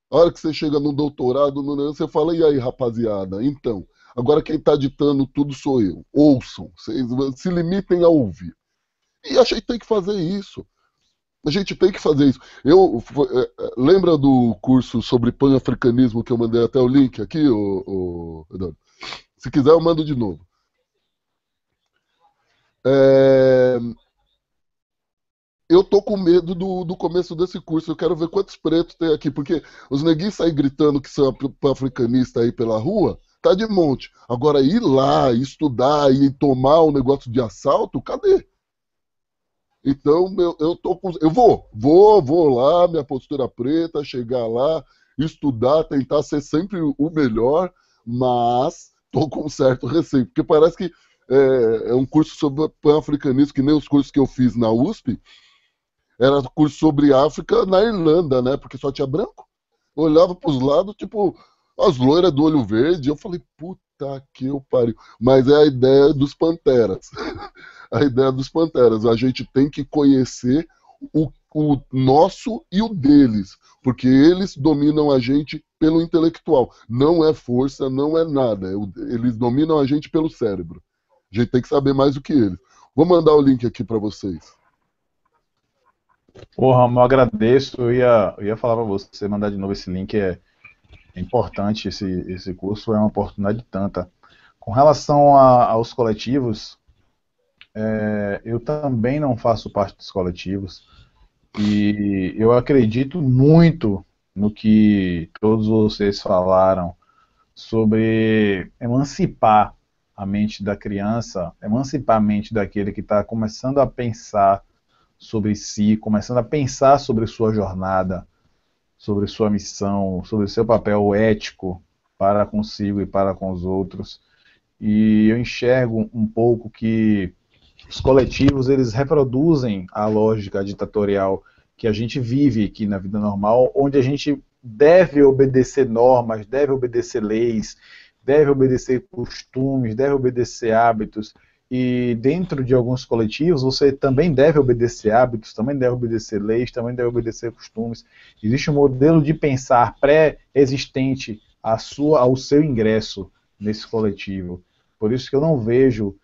A hora que você chega no doutorado, você fala, e aí, rapaziada? Então, agora quem está ditando tudo sou eu. Ouçam, vocês se limitem a ouvir. E a gente tem que fazer isso. A gente tem que fazer isso. Lembra do curso sobre pan-africanismo que eu mandei até o link aqui, Eduardo? Se quiser, eu mando de novo. Eu tô com medo do começo desse curso. Eu quero ver quantos pretos tem aqui, porque os neguinhos saem gritando que são pan-africanistas aí pela rua, tá de monte. Agora, ir lá, estudar e tomar um negócio de assalto, cadê? Então, eu vou lá, minha postura preta, chegar lá, estudar, tentar ser sempre o melhor, mas tô com um certo receio, porque parece que é um curso sobre pan-africanismo, que nem os cursos que eu fiz na USP, era curso sobre África na Irlanda, né? Porque só tinha branco. Eu olhava pros lados, tipo, as loiras do olho verde, eu falei, puta que eu pariu. Mas é a ideia dos Panteras. A ideia dos Panteras. A gente tem que conhecer o nosso e o deles, porque eles dominam a gente pelo intelectual. Não é força, não é nada. Eles dominam a gente pelo cérebro. A gente tem que saber mais do que eles. Vou mandar o link aqui para vocês. Porra, eu agradeço. Eu ia falar para você mandar de novo esse link. É importante esse curso, é uma oportunidade tanta. Com relação aos coletivos, eu também não faço parte dos coletivos e eu acredito muito no que todos vocês falaram sobre emancipar a mente da criança, emancipar a mente daquele que está começando a pensar sobre si, começando a pensar sobre sua jornada, sobre sua missão, sobre seu papel ético para consigo e para com os outros. E eu enxergo um pouco que os coletivos, eles reproduzem a lógica ditatorial que a gente vive aqui na vida normal, onde a gente deve obedecer normas, deve obedecer leis, deve obedecer costumes, deve obedecer hábitos. E dentro de alguns coletivos, você também deve obedecer hábitos, também deve obedecer leis, também deve obedecer costumes. Existe um modelo de pensar pré-existente ao seu ingresso nesse coletivo. Por isso que eu não vejo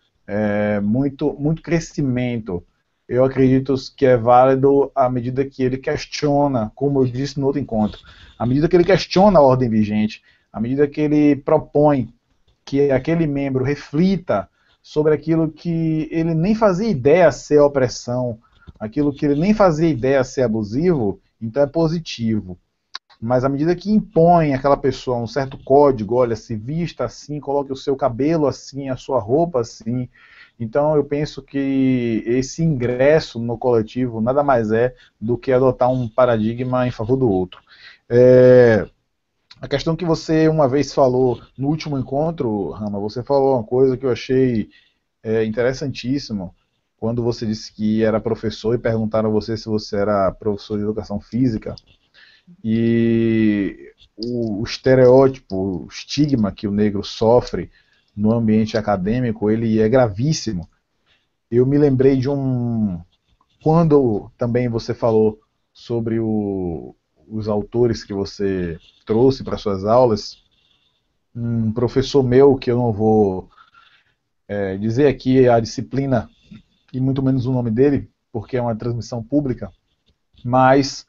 muito crescimento. Eu acredito que é válido à medida que ele questiona, como eu disse no outro encontro, à medida que ele questiona a ordem vigente, à medida que ele propõe que aquele membro reflita sobre aquilo que ele nem fazia ideia ser opressão, aquilo que ele nem fazia ideia ser abusivo, então é positivo. Mas à medida que impõe aquela pessoa um certo código, olha, se vista assim, coloque o seu cabelo assim, a sua roupa assim, então eu penso que esse ingresso no coletivo nada mais é do que adotar um paradigma em favor do outro. A questão que você uma vez falou no último encontro, Rama, você falou uma coisa que eu achei interessantíssimo, quando você disse que era professor e perguntaram a você se você era professor de educação física, e o estereótipo, o estigma que o negro sofre no ambiente acadêmico, ele é gravíssimo. Eu me lembrei de quando também você falou sobre os autores que você trouxe para suas aulas, um professor meu, que eu não vou dizer aqui a disciplina e muito menos o nome dele, porque é uma transmissão pública, mas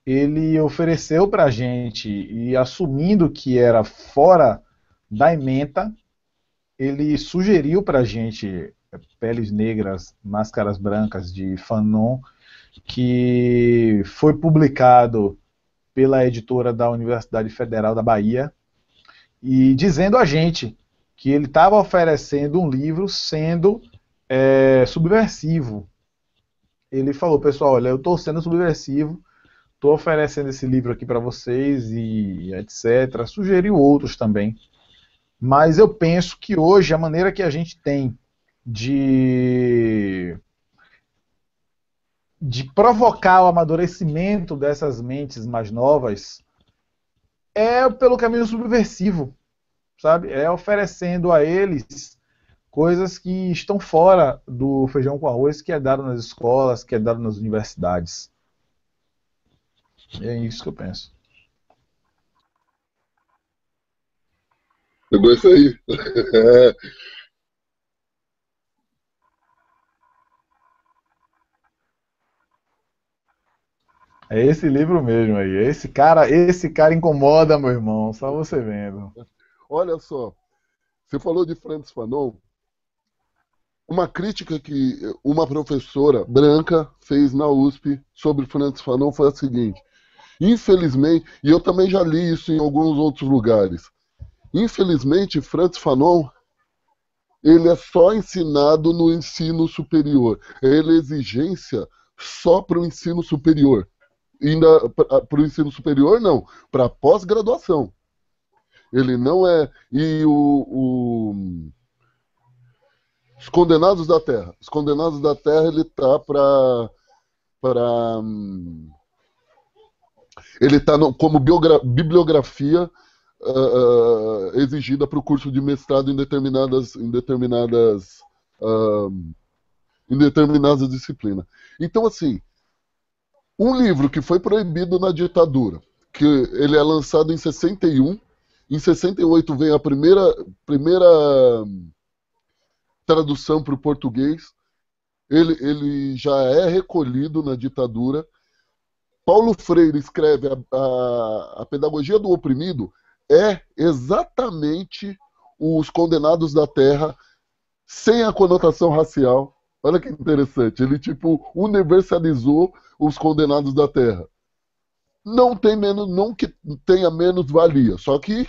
ele ofereceu para a gente, e assumindo que era fora da ementa, ele sugeriu para a gente Peles Negras, Máscaras Brancas, de Fanon, que foi publicado pela editora da Universidade Federal da Bahia, e dizendo a gente que ele estava oferecendo um livro sendo subversivo. Ele falou, pessoal, olha, eu estou sendo subversivo, estou oferecendo esse livro aqui para vocês e etc. Sugeriu outros também. Mas eu penso que hoje a maneira que a gente tem de provocar o amadurecimento dessas mentes mais novas é pelo caminho subversivo. sabe? É oferecendo a eles coisas que estão fora do feijão com arroz que é dado nas escolas, que é dado nas universidades. E é isso que eu penso. Pegou isso aí. É, É esse livro mesmo aí. Esse cara incomoda, meu irmão. Só você vendo. olha só, você falou de Frantz Fanon. Uma crítica que uma professora branca fez na USP sobre Frantz Fanon foi a seguinte: infelizmente, e eu também já li isso em alguns outros lugares, infelizmente, Frantz Fanon ele é só ensinado no ensino superior. Ele é exigência só para o ensino superior. Ainda para o ensino superior, não, para pós-graduação. Ele não é. E os Condenados da Terra. Os Condenados da Terra, ele tá para ele está como bibliografia exigida para o curso de mestrado uh, em determinadas disciplinas. Então, assim, um livro que foi proibido na ditadura, que ele é lançado em 61, em 68 vem a primeira tradução para o português, ele já é recolhido na ditadura. Paulo Freire escreve a Pedagogia do Oprimido, é exatamente os Condenados da Terra sem a conotação racial. Olha que interessante, ele tipo universalizou os Condenados da Terra. Não tem menos, não que tenha menos valia, só que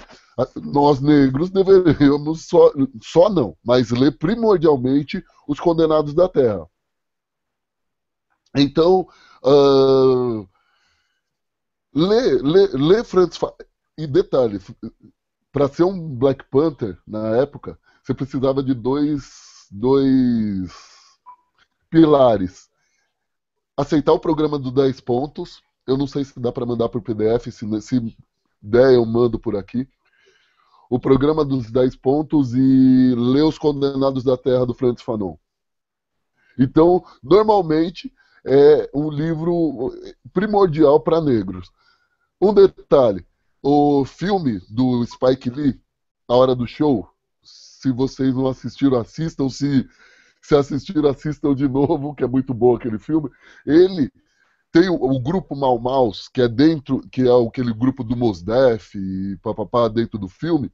nós negros deveríamos só não, mas ler primordialmente os Condenados da Terra. Então, lê Francis Fanon. E detalhe, para ser um Black Panther na época, você precisava de dois pilares. Aceitar o programa dos 10 pontos. Eu não sei se dá para mandar por PDF, se der eu mando por aqui. O programa dos 10 pontos e ler Os Condenados da Terra do Francis Fanon. Então, normalmente, é um livro primordial para negros. Um detalhe, o filme do Spike Lee, A Hora do Show, se vocês não assistiram, assistam, se assistiram, assistam de novo, que é muito bom aquele filme. Ele tem o grupo Mau Maus, que é aquele grupo do Mos Def e papapá dentro do filme.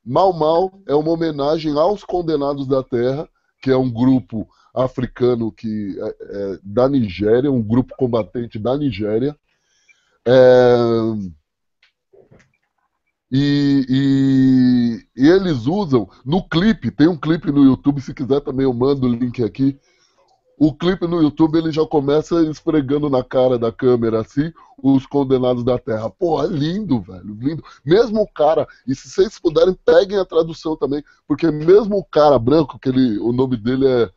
Mau Mau é uma homenagem aos Condenados da Terra, que é um grupo africano da Nigéria, um grupo combatente da Nigéria. E eles usam no clipe, tem um clipe no YouTube, se quiser também eu mando o link aqui. O clipe no YouTube ele já começa esfregando na cara da câmera assim os Condenados da Terra. Porra, lindo, velho, lindo. Mesmo o cara, e se vocês puderem, peguem a tradução também, porque mesmo o cara branco, o nome dele é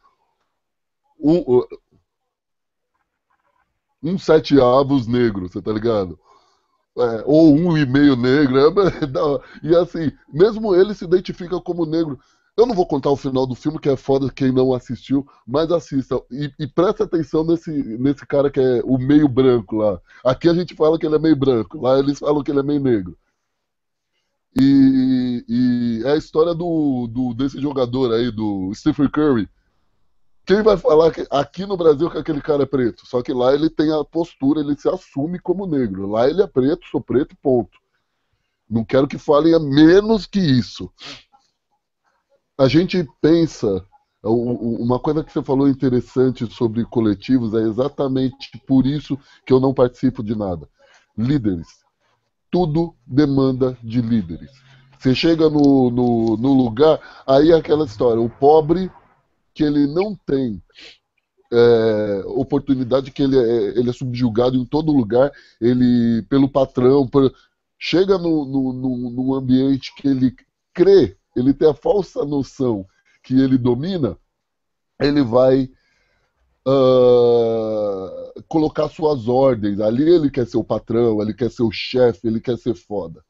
um sete avos negro, você tá ligado? Ou um e meio negro. E assim, mesmo ele se identifica como negro. Eu não vou contar o final do filme, que é foda quem não assistiu, mas assista. E presta atenção nesse cara que é o meio branco lá. Aqui a gente fala que ele é meio branco, lá eles falam que ele é meio negro. E é a história desse jogador aí, do Stephen Curry. Quem vai falar que aqui no Brasil que aquele cara é preto? Só que lá ele tem a postura, ele se assume como negro. Lá ele é preto, sou preto, ponto. Não quero que falem a menos que isso. A gente pensa, uma coisa que você falou interessante sobre coletivos é exatamente por isso que eu não participo de nada. Líderes. Tudo demanda de líderes. Você chega no lugar, aí é aquela história, o pobre que ele não tem oportunidade, que ele é subjugado em todo lugar, ele pelo patrão, chega num ambiente que ele crê, ele tem a falsa noção que ele domina, ele vai colocar suas ordens. Ali ele quer ser o patrão, ele quer ser o chefe, ele quer ser foda.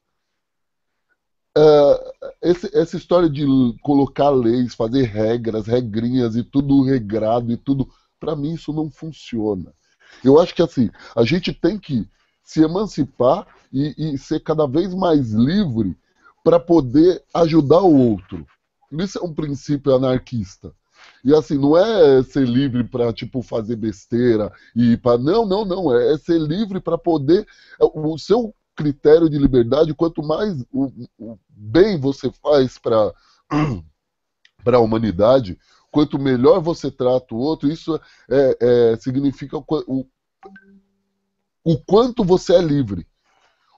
essa história de colocar leis, fazer regras, regrinhas e tudo regrado e tudo, para mim isso não funciona. Eu acho que assim, a gente tem que se emancipar e ser cada vez mais livre para poder ajudar o outro. Isso é um princípio anarquista. E assim, não é ser livre para tipo fazer besteira e para não, é ser livre para poder o seu critério de liberdade, quanto mais o bem você faz para a humanidade, quanto melhor você trata o outro, isso significa o quanto você é livre,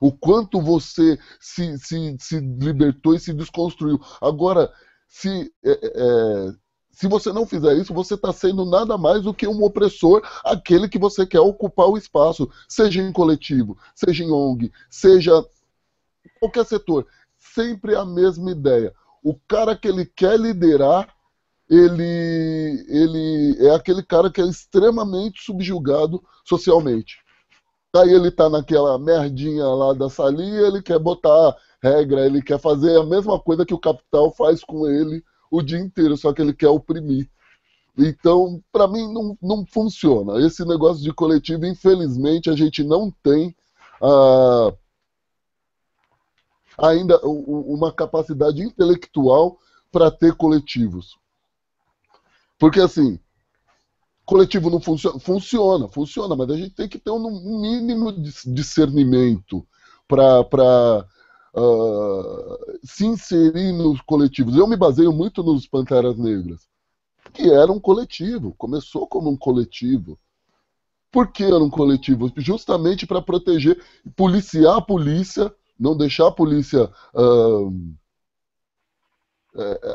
o quanto você se libertou e se desconstruiu. Agora, se, se você não fizer isso, você está sendo nada mais do que um opressor, aquele que você quer ocupar o espaço, seja em coletivo, seja em ONG, seja qualquer setor. Sempre a mesma ideia. O cara que ele quer liderar, ele é aquele cara que é extremamente subjugado socialmente. Aí ele tá naquela merdinha lá da salinha, ele quer botar regra, ele quer fazer a mesma coisa que o capital faz com ele o dia inteiro, só que ele quer oprimir. Então, para mim, não funciona. Esse negócio de coletivo, infelizmente, a gente não tem ah, ainda uma capacidade intelectual para ter coletivos. Porque, assim, coletivo não funciona? Funciona, mas a gente tem que ter um mínimo de discernimento para se inserir nos coletivos. Eu me baseio muito nos Panteras Negras, que era um coletivo, começou como um coletivo. Por que era um coletivo? Justamente para proteger, policiar a polícia, não deixar a polícia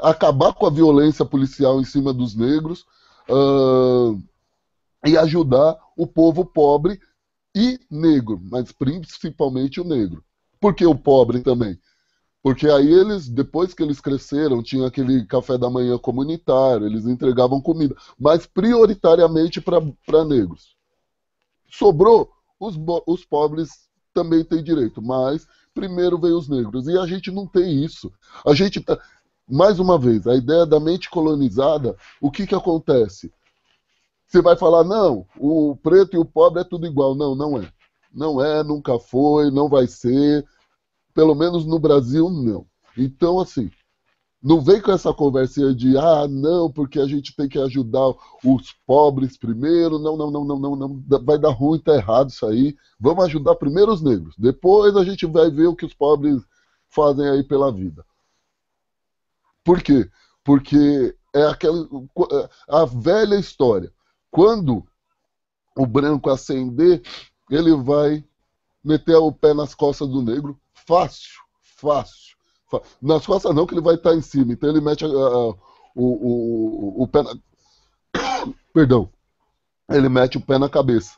acabar com a violência policial em cima dos negros, e ajudar o povo pobre e negro, mas principalmente o negro. Por que o pobre também? Porque aí eles, depois que eles cresceram, tinha aquele café da manhã comunitário, eles entregavam comida, mas prioritariamente para negros. Sobrou, os pobres também têm direito, mas primeiro veio os negros. E a gente não tem isso. A gente tá, mais uma vez, a ideia da mente colonizada, o que que acontece? Você vai falar, não, o preto e o pobre é tudo igual. Não, não é. Não é, nunca foi, não vai ser. Pelo menos no Brasil, não. Então, assim, não vem com essa conversinha de, não, porque a gente tem que ajudar os pobres primeiro. Não, não, não, não, não, não. Vai dar ruim, tá errado isso aí. Vamos ajudar primeiro os negros. Depois a gente vai ver o que os pobres fazem aí pela vida. Por quê? Porque é a velha história. Quando o branco ascender, ele vai meter o pé nas costas do negro. Fácil, fácil. Nas costas não, que ele vai estar em cima. Então ele mete o pé na... Perdão. Ele mete o pé na cabeça.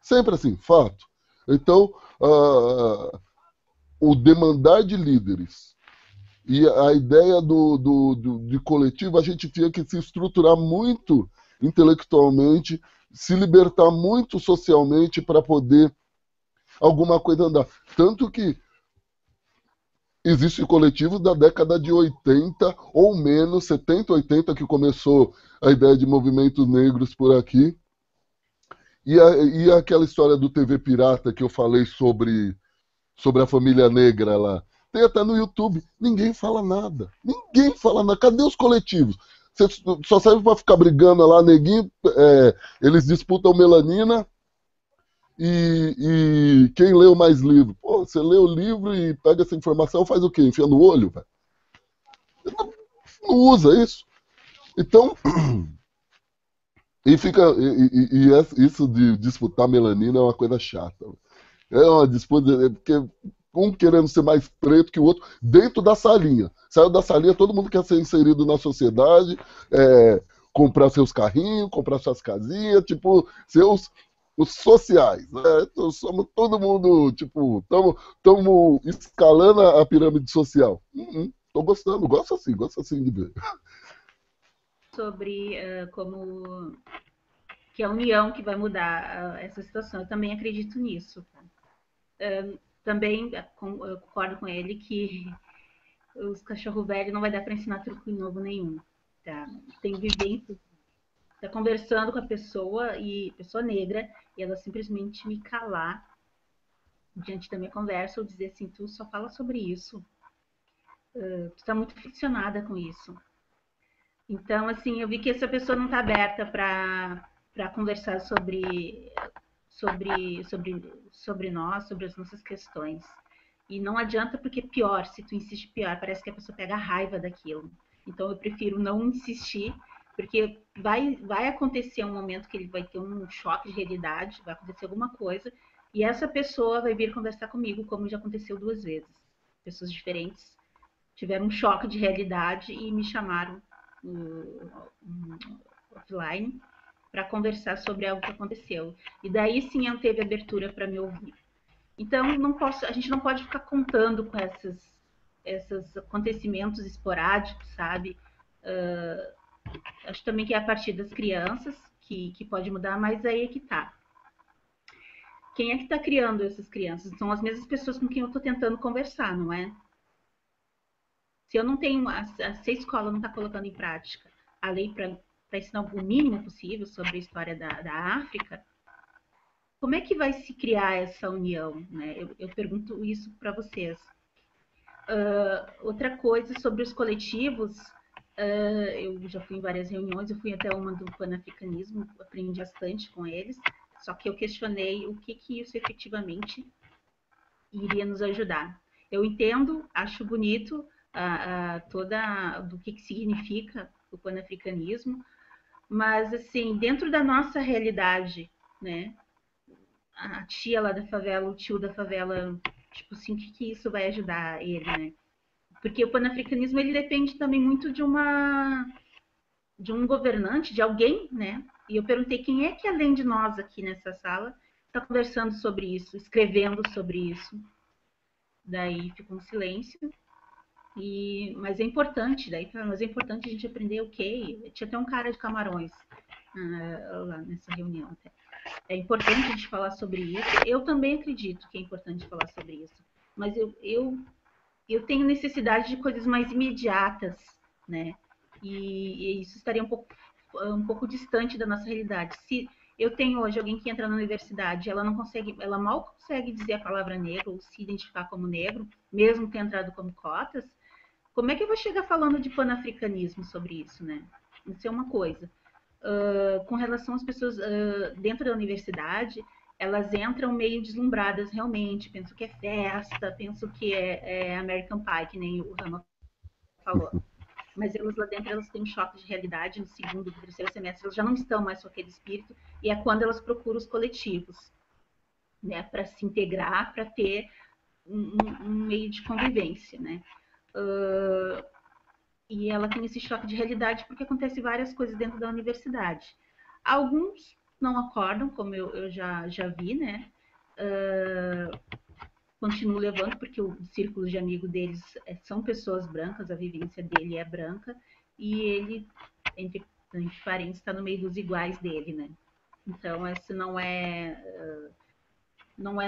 Sempre assim, fato. Então, o demandar de líderes e a ideia de coletivo, a gente tinha que se estruturar muito intelectualmente, se libertar muito socialmente para poder alguma coisa andar. Tanto que existem coletivos da década de 80 ou menos, 70, 80, que começou a ideia de movimentos negros por aqui. E aquela história do TV Pirata que eu falei sobre a família negra lá. Tem até no YouTube. Ninguém fala nada. Ninguém fala nada. Cadê os coletivos? Você só serve para ficar brigando lá, neguinho. Eles disputam melanina e quem leu mais livro? Pô, você lê o livro e pega essa informação, faz o quê? Enfia no olho? Véio? Não usa isso. Então, isso de disputar melanina é uma coisa chata. É uma disputa, porque um querendo ser mais preto que o outro, dentro da salinha. Saiu da salinha, todo mundo quer ser inserido na sociedade, comprar seus carrinhos, comprar suas casinhas, tipo, os sociais. Né? Então, somos todo mundo, tipo, estamos escalando a pirâmide social. Tô gostando, gosto assim de ver. Sobre como que é a união que vai mudar essa situação. Eu também acredito nisso. Também eu concordo com ele que os cachorro velho não vai dar para ensinar truque novo nenhum, tá? Tem vivência, tá conversando com a pessoa e pessoa negra e ela simplesmente me calar diante da minha conversa ou dizer assim, tu só fala sobre isso, tu está muito ficcionada com isso. Então, assim, eu vi que essa pessoa não está aberta para conversar sobre nós, sobre as nossas questões. E não adianta porque pior, se tu insiste pior, parece que a pessoa pega raiva daquilo. Então eu prefiro não insistir, porque vai acontecer um momento que ele vai ter um choque de realidade, vai acontecer alguma coisa, e essa pessoa vai vir conversar comigo, como já aconteceu 2 vezes. Pessoas diferentes tiveram um choque de realidade e me chamaram offline para conversar sobre algo que aconteceu. E daí sim eu teve abertura para me ouvir. Então a gente não pode ficar contando com esses acontecimentos esporádicos, sabe? Acho também que é a partir das crianças que pode mudar, mas aí é que tá. Quem é que está criando essas crianças? São as mesmas pessoas com quem eu estou tentando conversar, não é? Se eu não tenho, se a escola não está colocando em prática a lei para ensinar o mínimo possível sobre a história da África, como é que vai se criar essa união? Né? Eu pergunto isso para vocês. Outra coisa sobre os coletivos, eu já fui em várias reuniões, eu fui até uma do Panafricanismo, aprendi bastante com eles, só que eu questionei o que isso efetivamente iria nos ajudar. Eu entendo, acho bonito toda do que significa o panafricanismo, mas assim, dentro da nossa realidade, né? A tia lá da favela, o tio da favela, tipo assim, o que isso vai ajudar ele, né? Porque o panafricanismo ele depende também muito de um governante, de alguém, né? E eu perguntei quem é que além de nós aqui nessa sala está conversando sobre isso, escrevendo sobre isso. Daí ficou um silêncio. Mas é importante, mas é importante a gente aprender o que. Tinha até um cara de Camarões lá nessa reunião até. É importante a gente falar sobre isso. Eu também acredito que é importante falar sobre isso. Mas eu tenho necessidade de coisas mais imediatas, né? E isso estaria um pouco distante da nossa realidade. Se eu tenho hoje alguém que entra na universidade, ela mal consegue dizer a palavra negro ou se identificar como negro, mesmo ter entrado como cotas, como é que eu vou chegar falando de panafricanismo sobre isso, né? Isso é uma coisa. Com relação às pessoas dentro da universidade, elas entram meio deslumbradas realmente, pensam que é festa, pensam que é American Pie, que nem o Rama falou. Mas elas lá dentro elas têm um choque de realidade no segundo, terceiro semestre, elas já não estão mais com aquele espírito, e é quando elas procuram os coletivos, né, para se integrar, para ter um meio de convivência, né? E ela tem esse choque de realidade porque acontece várias coisas dentro da universidade. Alguns não acordam, como eu já vi, né? Continuo levando, porque o círculo de amigo deles são pessoas brancas, a vivência dele é branca, e ele, entre parentes, está no meio dos iguais dele, né? Então, esse não é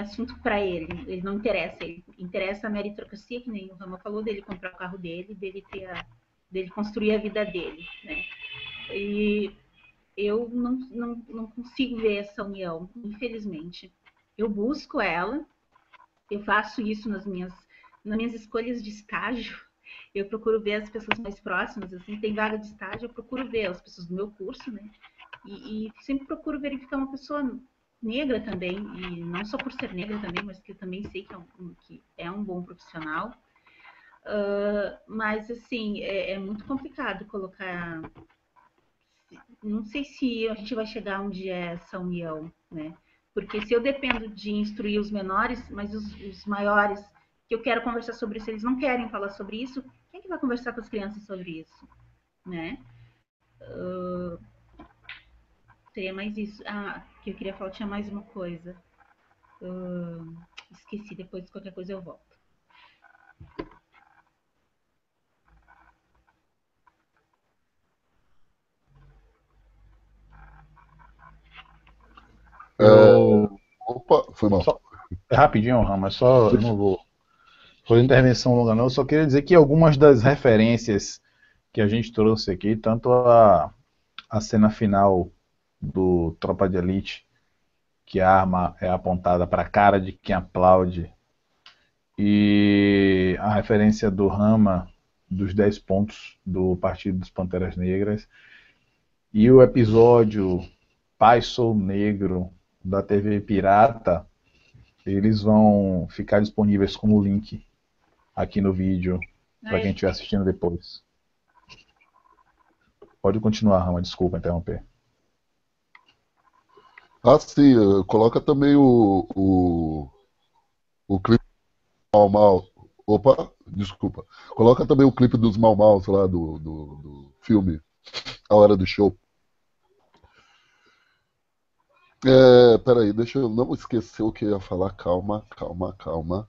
assunto para ele não interessa. Ele interessa a meritocracia, que nem o Rama falou, dele comprar o carro dele, dele construir a vida dele, né? E eu não consigo ver essa união, infelizmente. Eu busco ela, eu faço isso nas minhas escolhas de estágio. Eu procuro ver as pessoas mais próximas, assim, tem vaga de estágio, eu procuro ver as pessoas do meu curso, né? E sempre procuro verificar uma pessoa negra também, e não só por ser negra também, mas que eu também sei que é um bom profissional. Mas, assim, é muito complicado colocar. Não sei se a gente vai chegar onde é essa união, né? Porque se eu dependo de instruir os menores, mas os maiores, que eu quero conversar sobre isso, eles não querem falar sobre isso, quem é que vai conversar com as crianças sobre isso, né? Seria mais isso. Que eu queria falar, tinha mais uma coisa. Esqueci, depois qualquer coisa eu volto. Eu. Opa, foi mal. É rapidinho, Rama, só eu não vou foi intervenção longa não, eu só queria dizer que algumas das referências que a gente trouxe aqui, tanto a cena final do Tropa de Elite, que a arma é apontada para a cara de quem aplaude, e a referência do Rama dos 10 pontos do Partido dos Panteras Negras, e o episódio Pai Sou Negro da TV Pirata, eles vão ficar disponíveis como link aqui no vídeo para quem estiver assistindo depois. Pode continuar, Rama, desculpa interromper. Ah, sim, coloca também o clipe do Mau Mau. Opa, desculpa. Coloca também o clipe dos Mau Maus lá do filme A Hora do Show. Peraí, deixa eu não esquecer o que eu ia falar. Calma, calma, calma.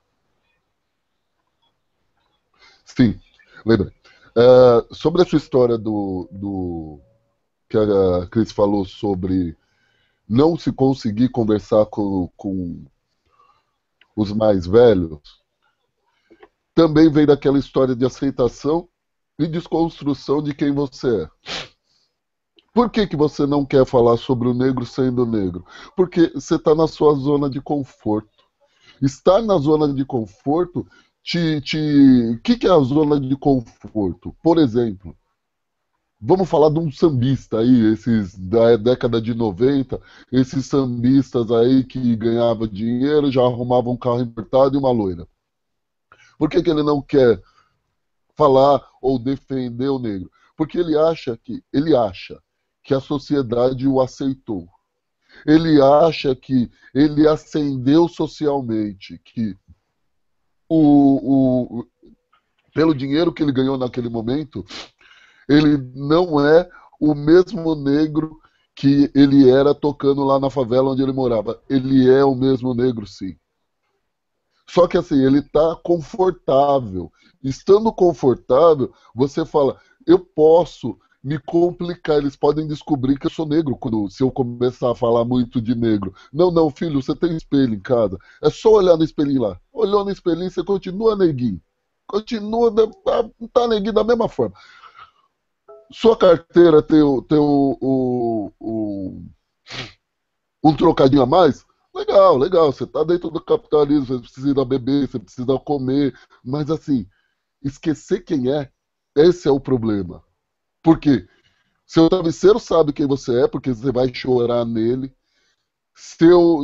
Sim, lembrei. Sobre essa história que a Cris falou sobre não se conseguir conversar com os mais velhos, também vem daquela história de aceitação e desconstrução de quem você é. Por que você não quer falar sobre o negro sendo negro? Porque você está na sua zona de conforto. Estar na zona de conforto, o que é a zona de conforto? Por exemplo, vamos falar de um sambista aí, esses da década de 90, esses sambistas aí que ganhavam dinheiro, já arrumavam um carro importado e uma loira. Por que ele não quer falar ou defender o negro? Porque ele acha que a sociedade o aceitou. Ele acha que ele ascendeu socialmente, que pelo dinheiro que ele ganhou naquele momento, ele não é o mesmo negro que ele era tocando lá na favela onde ele morava. Ele é o mesmo negro, sim. Só que assim, ele está confortável. Estando confortável, você fala, eu posso me complicar, eles podem descobrir que eu sou negro se eu começar a falar muito de negro. Não, não, filho, você tem espelho em casa. É só olhar no espelhinho lá. Olhou no espelhinho, você continua neguinho. Continua, tá neguinho da mesma forma. Sua carteira tem um trocadinho a mais? Legal, legal. Você está dentro do capitalismo, você precisa beber, você precisa comer. Mas assim, esquecer quem é, esse é o problema. Por quê? Seu travesseiro sabe quem você é, porque você vai chorar nele. Seu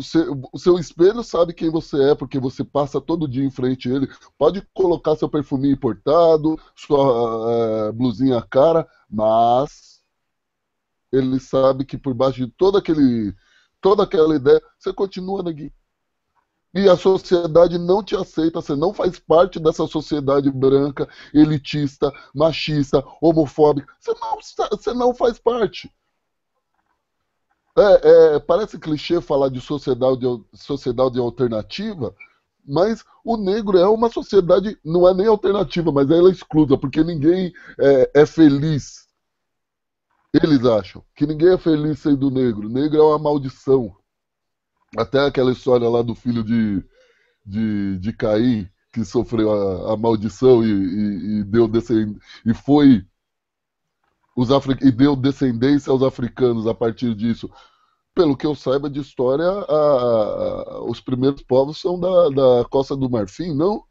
espelho sabe quem você é, porque você passa todo dia em frente a ele. Pode colocar seu perfuminho importado, sua blusinha cara, mas ele sabe que por baixo de toda aquela ideia, você continua neguinho. E a sociedade não te aceita, você não faz parte dessa sociedade branca, elitista, machista, homofóbica. Você não faz parte. Parece clichê falar de sociedade alternativa, mas o negro é uma sociedade, não é nem alternativa, mas ela é exclusa, porque ninguém é feliz. Eles acham que ninguém é feliz sendo negro. Negro é uma maldição. Até aquela história lá do filho de Caim, que sofreu a maldição e deu descendência aos africanos a partir disso. Pelo que eu saiba de história, os primeiros povos são da Costa do Marfim, não?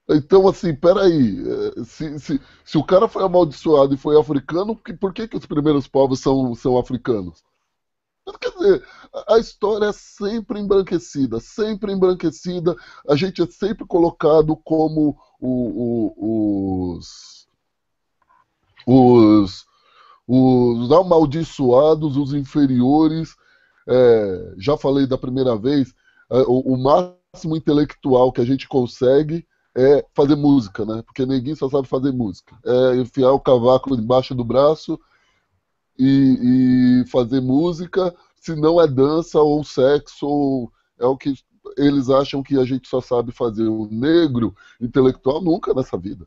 Então, assim, peraí. Se o cara foi amaldiçoado e foi africano, por que os primeiros povos são africanos? Quer dizer, a história é sempre embranquecida, sempre embranquecida. A gente é sempre colocado como os amaldiçoados, os inferiores. Já falei da primeira vez, o máximo intelectual que a gente consegue é fazer música, né? Porque ninguém só sabe fazer música. É enfiar o cavaco debaixo do braço e fazer música, se não é dança ou sexo, é o que eles acham que a gente só sabe fazer. O negro intelectual nunca nessa vida.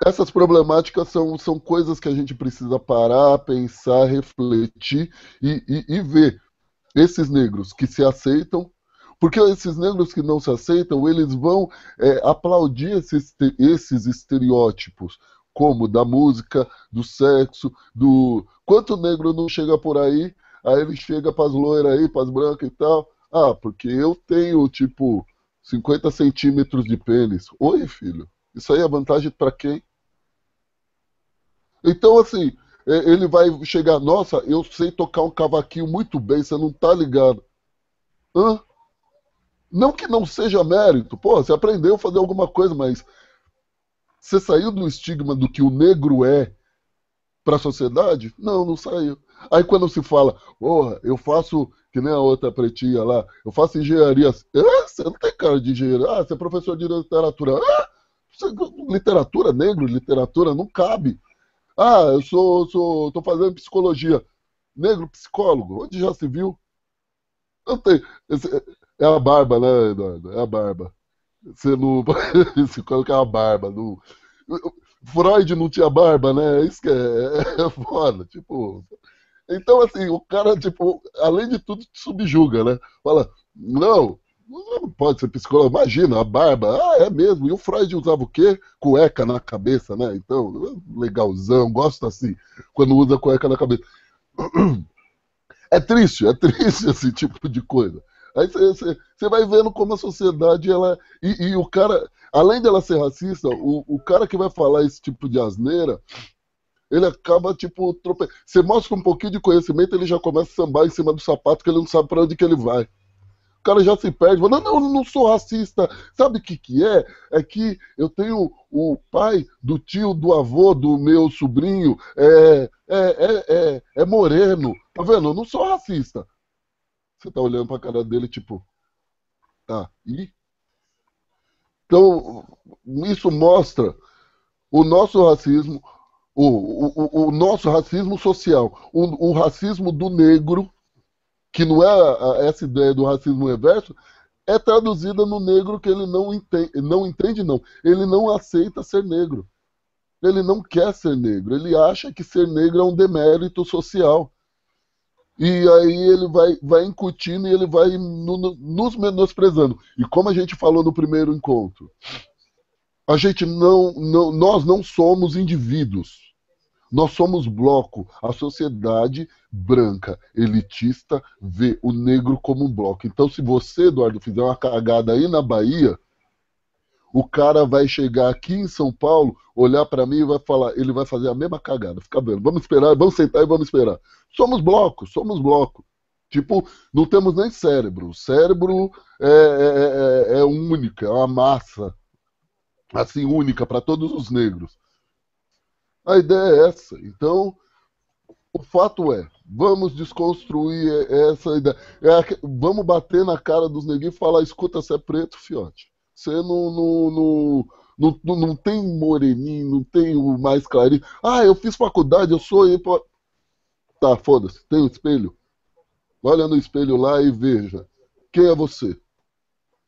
Essas problemáticas são coisas que a gente precisa parar, pensar, refletir e ver esses negros que se aceitam, Porque esses negros que não se aceitam, eles vão aplaudir esses estereótipos, como da música, do sexo, do... Quanto negro não chega por aí ele chega para as loiras aí, para as brancas e tal. Ah, porque eu tenho, tipo, 50 centímetros de pênis. Oi, filho. Isso aí é vantagem para quem? Então, assim, ele vai chegar, nossa, eu sei tocar um cavaquinho muito bem, você não tá ligado. Hã? Não que não seja mérito, pô, você aprendeu a fazer alguma coisa, mas você saiu do estigma do que o negro é para a sociedade? Não, não saiu. Aí quando se fala, porra, eu faço, que nem a outra pretinha lá, eu faço engenharia. Você não tem cara de engenheiro. Ah, você é professor de literatura. Literatura, negro, literatura, não cabe. Ah, tô fazendo psicologia. Negro psicólogo, onde já se viu? Não tem. É a barba, né, Eduardo? É a barba. Você não. Se colocar a barba. Não... Freud não tinha barba, né? Isso que é foda. Tipo. Então, assim, o cara, tipo, além de tudo, te subjuga, né? Fala, não pode ser psicólogo. Imagina, a barba. Ah, é mesmo. E o Freud usava o quê? Cueca na cabeça, né? Então, legalzão, gosto assim, quando usa cueca na cabeça. É triste esse tipo de coisa. Aí você vai vendo como a sociedade, ela. E o cara, além dela ser racista, o cara que vai falar esse tipo de asneira, ele acaba, tipo, Você mostra um pouquinho de conhecimento, ele já começa a sambar em cima do sapato, que ele não sabe para onde que ele vai. O cara já se perde, fala, não, eu não sou racista. Sabe o que que é? É que eu tenho o pai do tio, do avô, do meu sobrinho, é moreno. Tá vendo? Eu não sou racista. Você tá olhando pra cara dele, tipo, tá, e? Então, isso mostra o nosso racismo, o nosso racismo social, o racismo do negro, que não é essa ideia do racismo reverso, é traduzida no negro que ele não entende, não. Ele não aceita ser negro. Ele não quer ser negro. Ele acha que ser negro é um demérito social. E aí ele vai incutindo e ele vai nos menosprezando. E como a gente falou no primeiro encontro, a gente nós não somos indivíduos. Nós somos bloco. A sociedade branca, elitista, vê o negro como um bloco. Então, se você, Eduardo, fizer uma cagada aí na Bahia, o cara vai chegar aqui em São Paulo, olhar para mim e vai falar, ele vai fazer a mesma cagada. Fica vendo, vamos esperar, vamos sentar e vamos esperar. Somos bloco, somos bloco. Tipo, não temos nem cérebro. O cérebro é única, é uma massa, assim, única para todos os negros. A ideia é essa. Então, o fato é, vamos desconstruir essa ideia. Vamos bater na cara dos neguinhos e falar, escuta, você é preto, fiote. Você não tem moreninho, não tem o mais clarinho. Ah, eu fiz faculdade, eu sou... Tá, foda-se, tem um espelho? Olha no espelho lá e veja. Quem é você?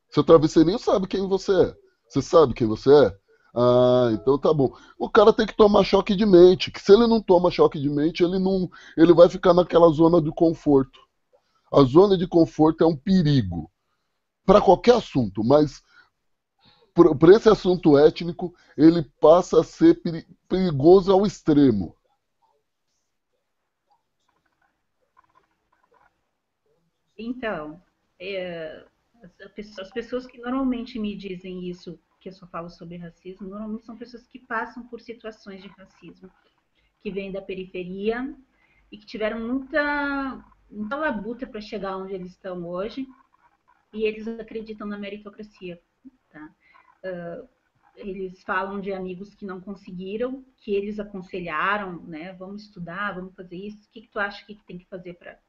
Seu travesseirinho sabe quem você é. Você sabe quem você é? Ah, então tá bom. O cara tem que tomar choque de mente, que se ele não toma choque de mente, ele vai ficar naquela zona de conforto. A zona de conforto é um perigo para qualquer assunto, mas por esse assunto étnico, ele passa a ser perigoso ao extremo. Então, as pessoas que normalmente me dizem isso, que eu só falo sobre racismo, normalmente são pessoas que passam por situações de racismo, que vêm da periferia e que tiveram muita labuta para chegar onde eles estão hoje, e eles acreditam na meritocracia. Tá? Eles falam de amigos que não conseguiram, que eles aconselharam, né? Vamos estudar, vamos fazer isso. O que tu acha que tem que fazer para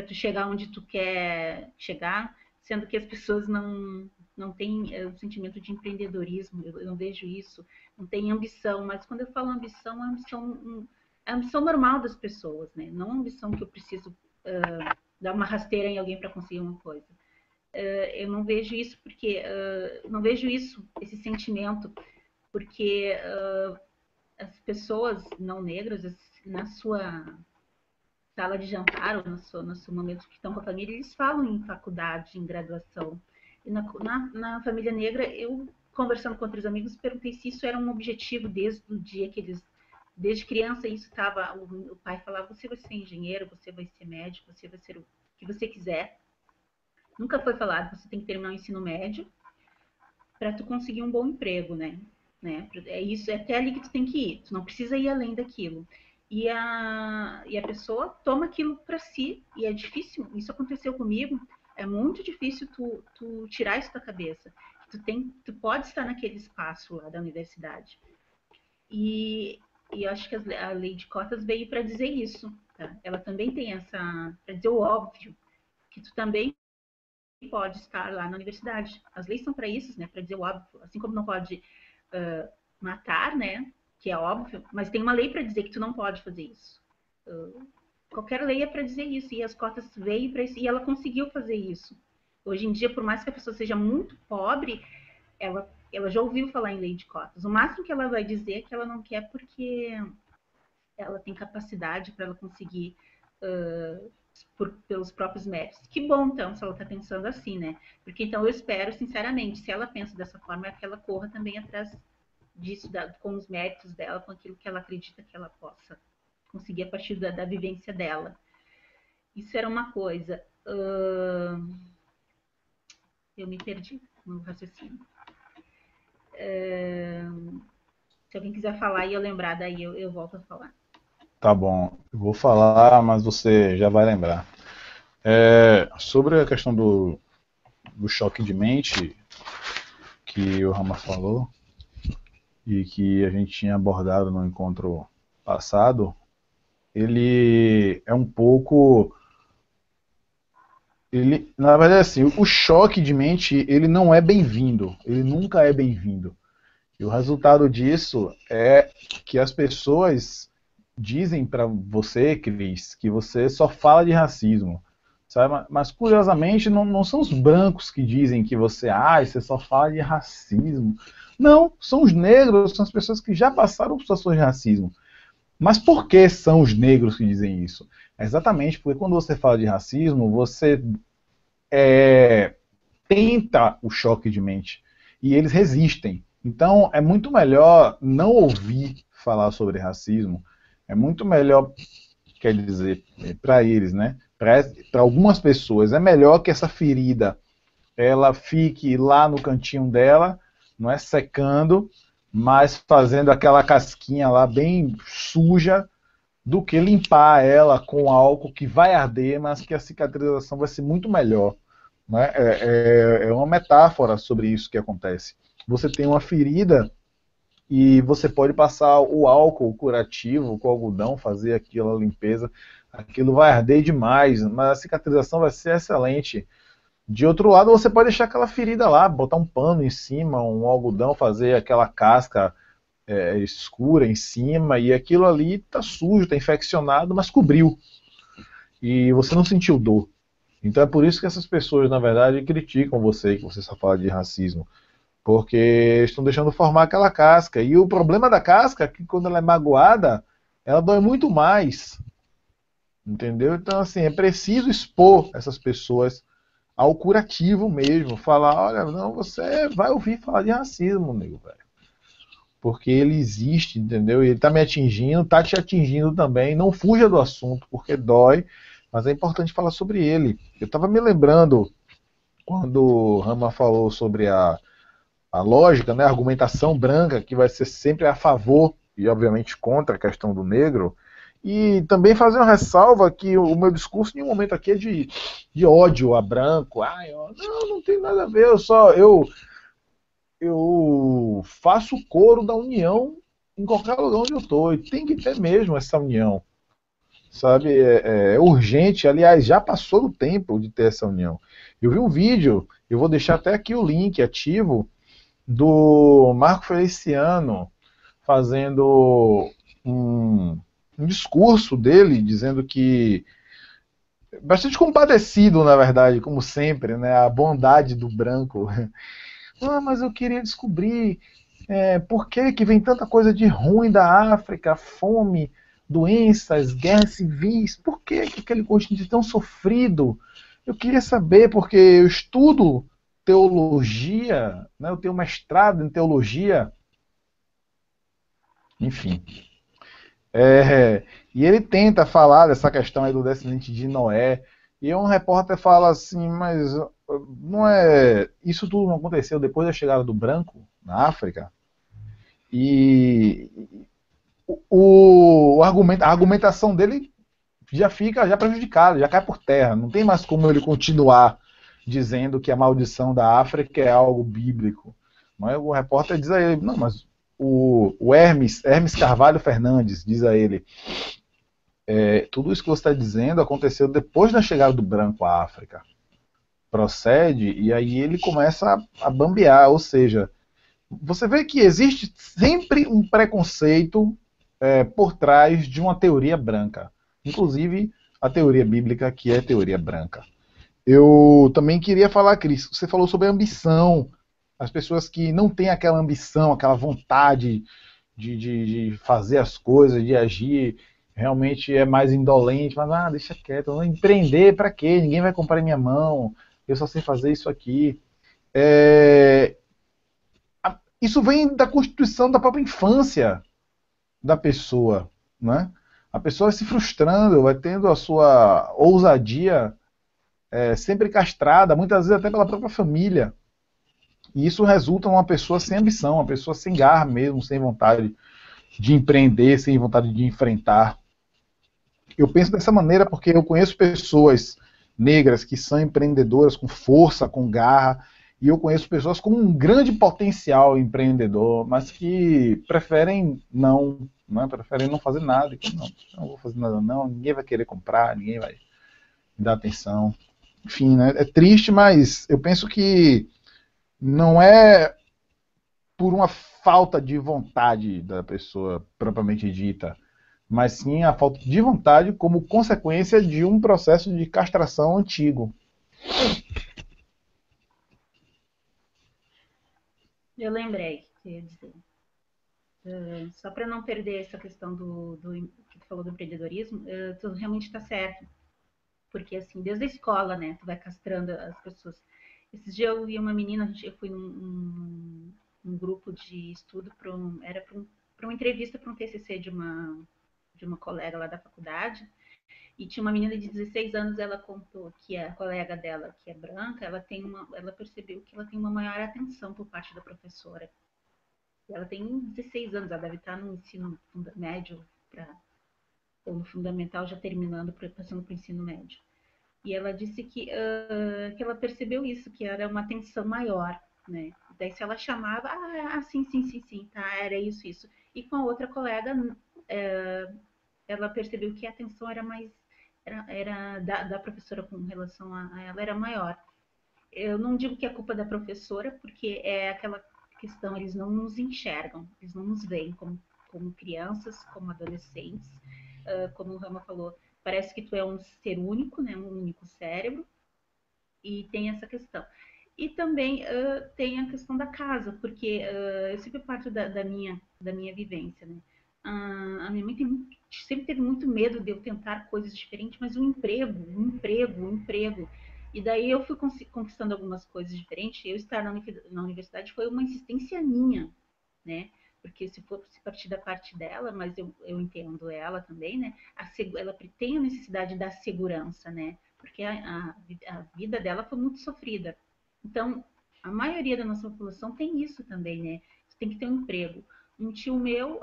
tu chegar onde tu quer chegar, sendo que as pessoas não têm um sentimento de empreendedorismo, eu não vejo isso, não tem ambição, mas quando eu falo ambição, é a ambição normal das pessoas, né? Não a ambição que eu preciso dar uma rasteira em alguém para conseguir uma coisa. Eu não vejo isso porque não vejo esse sentimento, porque as pessoas não negras, na sua sala de jantar ou no seu momento que estão com a família, eles falam em faculdade, em graduação. E na família negra, eu, conversando com outros amigos, perguntei se isso era um objetivo desde o dia que eles, desde criança, isso estava, o pai falava, você vai ser engenheiro, você vai ser médico, você vai ser o que você quiser. Nunca foi falado, você tem que terminar o ensino médio para tu conseguir um bom emprego, né? É isso, é até ali que tu tem que ir, tu não precisa ir além daquilo. E a pessoa toma aquilo para si, e é difícil, isso aconteceu comigo, é muito difícil tu tirar isso da cabeça. Tu pode estar naquele espaço lá da universidade. E eu acho que a lei de cotas veio para dizer isso. Tá? Ela também tem essa, para dizer o óbvio, que tu também pode estar lá na universidade. As leis são para isso, né? Para dizer o óbvio. Assim como não pode matar, né? Que é óbvio, mas tem uma lei para dizer que tu não pode fazer isso. Qualquer lei é para dizer isso, e as cotas veio para isso, e ela conseguiu fazer isso. Hoje em dia, por mais que a pessoa seja muito pobre, ela já ouviu falar em lei de cotas. O máximo que ela vai dizer é que ela não quer porque ela tem capacidade para ela conseguir pelos próprios méritos. Que bom, então, se ela está pensando assim, né? Porque, então, eu espero, sinceramente, se ela pensa dessa forma, é que ela corra também atrás disso, com os méritos dela, com aquilo que ela acredita que ela possa conseguir a partir da vivência dela. Isso era uma coisa. Eu me perdi no raciocínio. Se alguém quiser falar e eu lembrar, daí eu volto a falar. Tá bom, eu vou falar, mas você já vai lembrar. Sobre a questão do choque de mente que o Rama falou e que a gente tinha abordado no encontro passado, ele é um pouco... na verdade, assim, o choque de mente, ele não é bem-vindo, ele nunca é bem-vindo. E o resultado disso é que as pessoas dizem para você, Cris, que você só fala de racismo, sabe? Mas curiosamente não são os brancos que dizem que você só fala de racismo. Não, são os negros, são as pessoas que já passaram por situações de racismo. Mas por que são os negros que dizem isso? É exatamente porque quando você fala de racismo, você tenta o choque de mente e eles resistem. Então é muito melhor não ouvir falar sobre racismo, é muito melhor, quer dizer, para eles, né? Para algumas pessoas, é melhor que essa ferida ela fique lá no cantinho dela, não é secando, mas fazendo aquela casquinha lá bem suja, do que limpar ela com álcool que vai arder, mas que a cicatrização vai ser muito melhor. Né? É uma metáfora sobre isso que acontece. Você tem uma ferida e você pode passar o álcool curativo com algodão, fazer aquela limpeza, aquilo vai arder demais, mas a cicatrização vai ser excelente. De outro lado, você pode deixar aquela ferida lá, botar um pano em cima, um algodão, fazer aquela casca escura em cima, e aquilo ali está sujo, está infeccionado, mas cobriu. E você não sentiu dor. Então é por isso que essas pessoas, na verdade, criticam você, que você só fala de racismo. Porque estão deixando formar aquela casca. E o problema da casca é que quando ela é magoada, ela dói muito mais. Entendeu? Então, assim, é preciso expor essas pessoas ao curativo mesmo. Falar, olha, não, você vai ouvir falar de racismo, nego, velho. Porque ele existe, entendeu? E ele tá me atingindo, tá te atingindo também. Não fuja do assunto, porque dói. Mas é importante falar sobre ele. Eu estava me lembrando, quando o Rama falou sobre a lógica, né, a argumentação branca, que vai ser sempre a favor e, obviamente, contra a questão do negro. E também fazer uma ressalva que o meu discurso, em um momento aqui, é de ódio a branco. Não tem nada a ver, eu faço coro da união em qualquer lugar onde eu estou. E tem que ter mesmo essa união. Sabe, é urgente, aliás, já passou do tempo de ter essa união. Eu vi um vídeo, eu vou deixar até aqui o link ativo, do Marco Feliciano fazendo um discurso dele, dizendo que, bastante compadecido, na verdade, como sempre, né, a bondade do branco. Mas eu queria descobrir por que vem tanta coisa de ruim da África, fome, doenças, guerras civis. Por que que aquele continente é tão sofrido? Eu queria saber, porque eu estudo teologia, né? Eu tenho mestrado em teologia, enfim. É, e ele tenta falar dessa questão aí do descendente de Noé. E um repórter fala assim, mas não é. Isso tudo não aconteceu depois da chegada do branco na África? E a argumentação dele já fica já prejudicada, já cai por terra. Não tem mais como ele continuar dizendo que a maldição da África é algo bíblico. Mas o repórter diz a ele, não, mas o Hermes Carvalho Fernandes diz a ele, tudo isso que você está dizendo aconteceu depois da chegada do branco à África. Procede, e aí ele começa a bambear, ou seja, você vê que existe sempre um preconceito por trás de uma teoria branca. Inclusive a teoria bíblica, que é teoria branca. Eu também queria falar, Cris, você falou sobre ambição. As pessoas que não têm aquela ambição, aquela vontade de fazer as coisas, de agir, realmente é mais indolente, mas deixa quieto, não empreender para quê? Ninguém vai comprar em minha mão, eu só sei fazer isso aqui. É, isso vem da constituição da própria infância da pessoa, né? A pessoa vai se frustrando, vai tendo a sua ousadia sempre castrada, muitas vezes até pela própria família. E isso resulta em uma pessoa sem ambição, uma pessoa sem garra mesmo, sem vontade de empreender, sem vontade de enfrentar. Eu penso dessa maneira porque eu conheço pessoas negras que são empreendedoras com força, com garra, e eu conheço pessoas com um grande potencial empreendedor, mas que preferem não, né? Preferem não fazer nada. Não vou fazer nada não, ninguém vai querer comprar, ninguém vai me dar atenção. Enfim, né? É triste, mas eu penso que não é por uma falta de vontade da pessoa propriamente dita, mas sim a falta de vontade como consequência de um processo de castração antigo. Eu lembrei que ia dizer. Só para não perder essa questão do que tu falou do empreendedorismo, tu realmente está certo. Porque, assim, desde a escola, né, tu vai castrando as pessoas. Esses dias eu vi uma menina, eu fui num grupo de estudo, era para uma entrevista para um TCC de uma colega lá da faculdade, e tinha uma menina de 16 anos, ela contou que a colega dela, que é branca, ela percebeu que ela tem uma maior atenção por parte da professora. Ela tem 16 anos, ela deve estar no ensino médio, ou no fundamental, já terminando, passando para o ensino médio. E ela disse que ela percebeu isso, que era uma atenção maior, né? Daí se ela chamava, sim, sim, sim, sim, tá, era isso, isso. E com a outra colega, ela percebeu que a atenção era mais, era da professora com relação a ela, era maior. Eu não digo que é culpa da professora, porque é aquela questão, eles não nos enxergam, eles não nos veem como crianças, como adolescentes, como o Rama falou, parece que tu é um ser único, né, um único cérebro, e tem essa questão. E também tem a questão da casa, porque eu sempre parto da minha vivência, né? A minha mãe sempre teve muito medo de eu tentar coisas diferentes, mas um emprego. E daí eu fui conquistando algumas coisas diferentes. Eu estar na universidade foi uma insistência minha, né? Porque se partir da parte dela, mas eu entendo ela também, né? Ela tem a necessidade da segurança, né? Porque a vida dela foi muito sofrida. Então, a maioria da nossa população tem isso também, né? Você tem que ter um emprego. Um tio meu,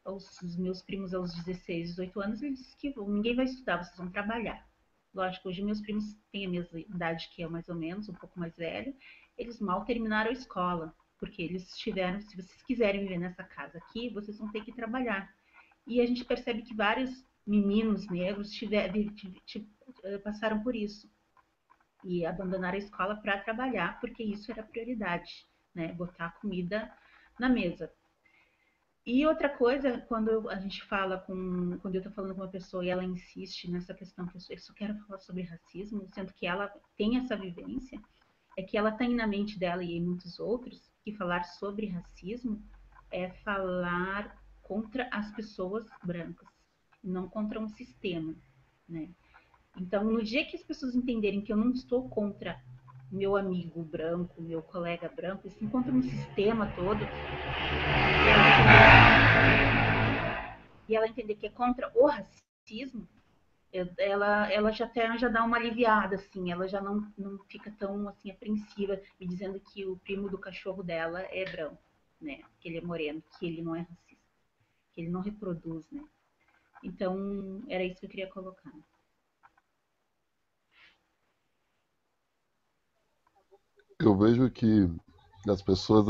os meus primos aos 16, 18 anos, ele disse que ninguém vai estudar, vocês vão trabalhar. Lógico, hoje meus primos têm a mesma idade que eu, mais ou menos, um pouco mais velho. Eles mal terminaram a escola, porque eles tiveram, se vocês quiserem viver nessa casa aqui, vocês vão ter que trabalhar. E a gente percebe que vários meninos negros passaram por isso e abandonaram a escola para trabalhar, porque isso era prioridade, né? Botar comida na mesa. E outra coisa, quando a gente quando eu estou falando com uma pessoa e ela insiste nessa questão que eu só quero falar sobre racismo, sendo que ela tem essa vivência, é que ela tem na mente dela e em muitos outros que falar sobre racismo é falar contra as pessoas brancas. não contra um sistema, né? Então, no dia que as pessoas entenderem que eu não estou contra meu amigo branco, meu colega branco, e sim contra um sistema todo, e ela entender que é contra o racismo, ela já até já dá uma aliviada, assim, ela já não fica tão assim apreensiva me dizendo que o primo do cachorro dela é branco, né? Que ele é moreno, que ele não é racista, que ele não reproduz, né? Então, era isso que eu queria colocar. Eu vejo que as pessoas,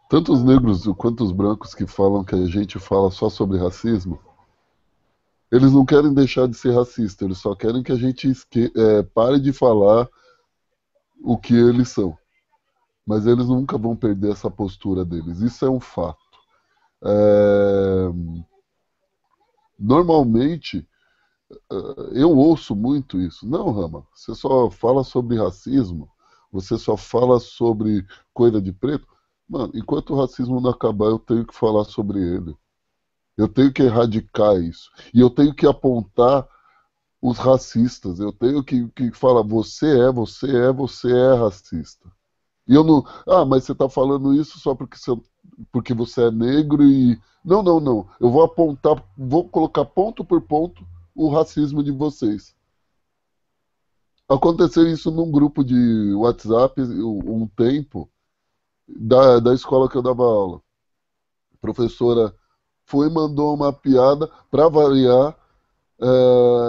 tanto os negros quanto os brancos que falam que a gente fala só sobre racismo, eles não querem deixar de ser racista, eles só querem que a gente pare de falar o que eles são. Mas eles nunca vão perder essa postura deles. Isso é um fato. É, Normalmente, eu ouço muito isso. Não, Rama, você só fala sobre racismo, você só fala sobre coisa de preto. Mano, enquanto o racismo não acabar, eu tenho que falar sobre ele. Eu tenho que erradicar isso. E eu tenho que apontar os racistas. Eu tenho que falar, você é racista. E eu não. Ah, mas você está falando isso só porque você é negro e. Não, não, não. Eu vou apontar, vou colocar ponto por ponto o racismo de vocês. Aconteceu isso num grupo de WhatsApp um tempo da escola que eu dava aula. A professora foi e mandou uma piada para variar,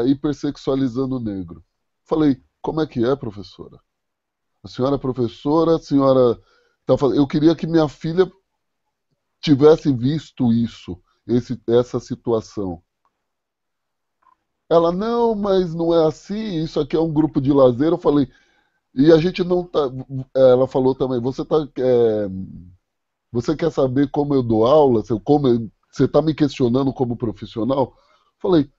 hipersexualizando o negro. Falei, como é que é, professora? A senhora é professora, a senhora tá fazendo. Eu queria que minha filha tivesse visto isso, essa situação. Ela, não, mas não é assim, isso aqui é um grupo de lazer. Eu falei, e a gente não tá. Ela falou também, você quer saber como eu dou aula? Você está me questionando como profissional? Falei,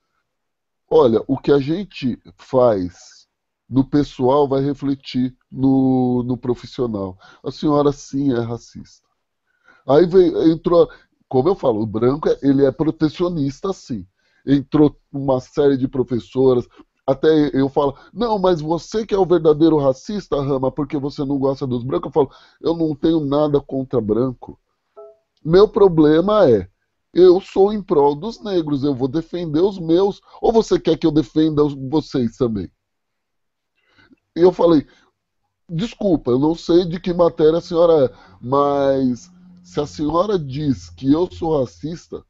olha, o que a gente faz no pessoal vai refletir no profissional. A senhora sim é racista. Aí entrou, como eu falo, o branco ele é protecionista, sim. Entrou uma série de professoras, até eu falo, não, mas você que é o verdadeiro racista, Rama, porque você não gosta dos brancos, eu falo, eu não tenho nada contra branco. Meu problema é, eu sou em prol dos negros, eu vou defender os meus, ou você quer que eu defenda vocês também? E eu falei, desculpa, eu não sei de que matéria a senhora é, mas se a senhora diz que eu sou racista,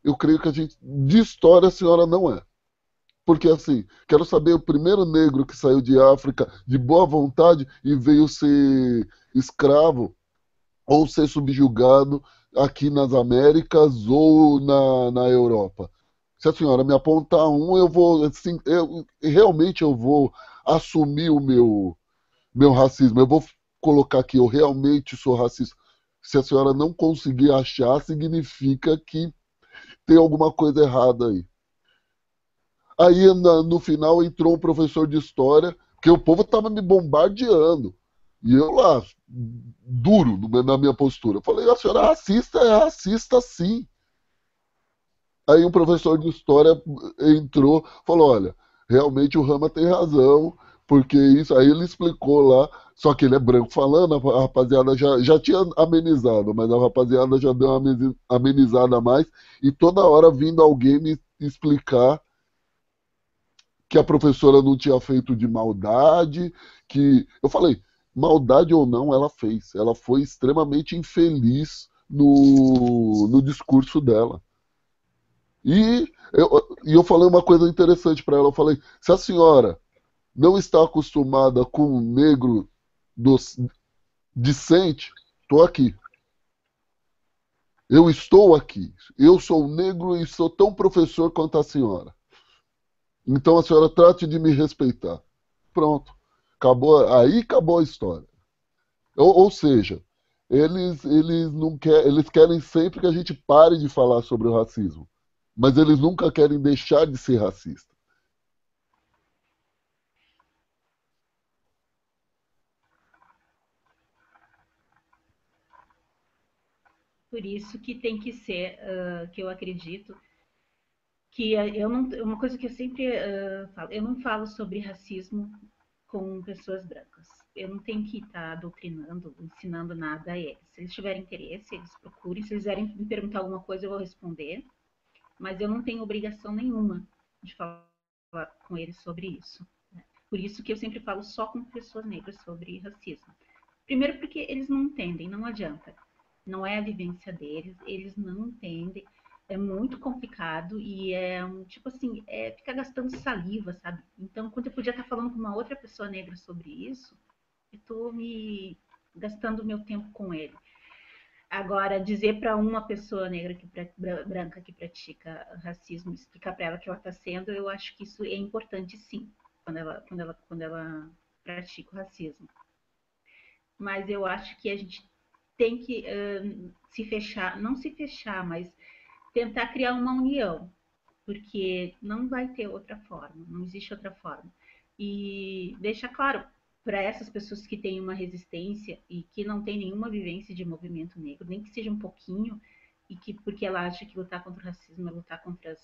eu creio que de história, a senhora não é. Porque, assim, quero saber o primeiro negro que saiu de África de boa vontade e veio ser escravo ou ser subjugado aqui nas Américas ou na Europa. Se a senhora me apontar um, eu vou, assim, realmente eu vou assumir o meu racismo. Eu vou colocar que eu realmente sou racista. Se a senhora não conseguir achar, significa que tem alguma coisa errada aí. Aí no final entrou um professor de história, porque o povo estava me bombardeando. E eu lá, duro na minha postura. Eu falei, a senhora é racista sim. Aí um professor de história entrou, falou, olha, realmente o Rama tem razão, porque isso, aí ele explicou lá, só que ele é branco falando, a rapaziada já tinha amenizado, mas a rapaziada já deu uma amenizada a mais, e toda hora vindo alguém me explicar que a professora não tinha feito de maldade, que eu falei, maldade ou não, ela fez. Ela foi extremamente infeliz no discurso dela. E eu falei uma coisa interessante para ela. Eu falei: se a senhora não está acostumada com um negro dos, decente, estou aqui. Eu estou aqui. Eu sou negro e sou tão professor quanto a senhora. Então a senhora trate de me respeitar. Pronto. Acabou, aí acabou a história. Ou seja, eles não eles querem sempre que a gente pare de falar sobre o racismo, mas eles nunca querem deixar de ser racista. Por isso que tem que ser, que eu acredito, que eu não, uma coisa que eu sempre falo, eu não falo sobre racismo com pessoas brancas. Eu não tenho que estar doutrinando, ensinando nada a eles. Se eles tiverem interesse, eles procurem. Se eles quiserem me perguntar alguma coisa, eu vou responder. Mas eu não tenho obrigação nenhuma de falar com eles sobre isso. Por isso que eu sempre falo só com pessoas negras sobre racismo. Primeiro porque eles não entendem, não adianta. Não é a vivência deles, eles não entendem. É muito complicado e é tipo assim, ficar gastando saliva, sabe? Então, quando eu podia estar falando com uma outra pessoa negra sobre isso, eu estou me gastando meu tempo com ele. Agora, dizer para uma pessoa negra branca que pratica racismo, explicar para ela que ela está sendo, eu acho que isso é importante, sim, quando ela pratica o racismo. Mas eu acho que a gente tem que se fechar, não se fechar, mas tentar criar uma união, porque não vai ter outra forma, não existe outra forma. E deixa claro para essas pessoas que têm uma resistência e que não têm nenhuma vivência de movimento negro, nem que seja um pouquinho, e que porque ela acha que lutar contra o racismo é lutar contra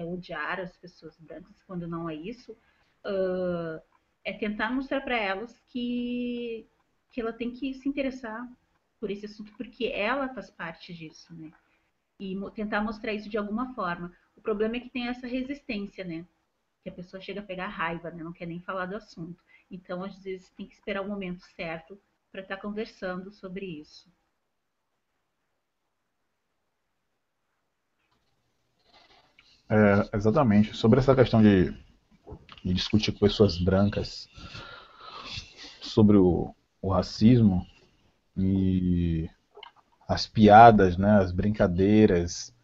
odiar as pessoas brancas, quando não é isso, é tentar mostrar para elas que ela tem que se interessar por esse assunto, porque ela faz parte disso, né? E tentar mostrar isso de alguma forma. O problema é que tem essa resistência, né? Que a pessoa chega a pegar raiva, né? Não quer nem falar do assunto. Então, às vezes, tem que esperar o momento certo para estar conversando sobre isso. Exatamente. Sobre essa questão de discutir com pessoas brancas sobre o racismo e as piadas, né, as brincadeiras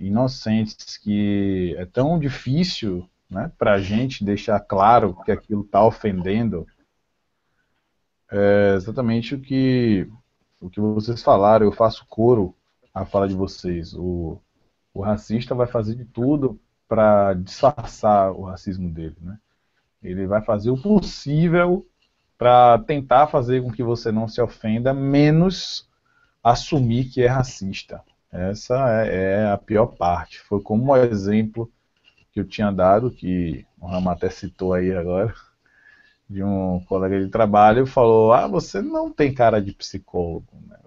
inocentes, que é tão difícil, né, para a gente deixar claro que aquilo está ofendendo. É exatamente o que vocês falaram. Eu faço coro à fala de vocês. O racista vai fazer de tudo para disfarçar o racismo dele, né? Ele vai fazer o possível para tentar fazer com que você não se ofenda, menos assumir que é racista. Essa é a pior parte. Foi como o exemplo que eu tinha dado, que o Rama até citou aí agora, de um colega de trabalho, falou: ah, você não tem cara de psicólogo, né?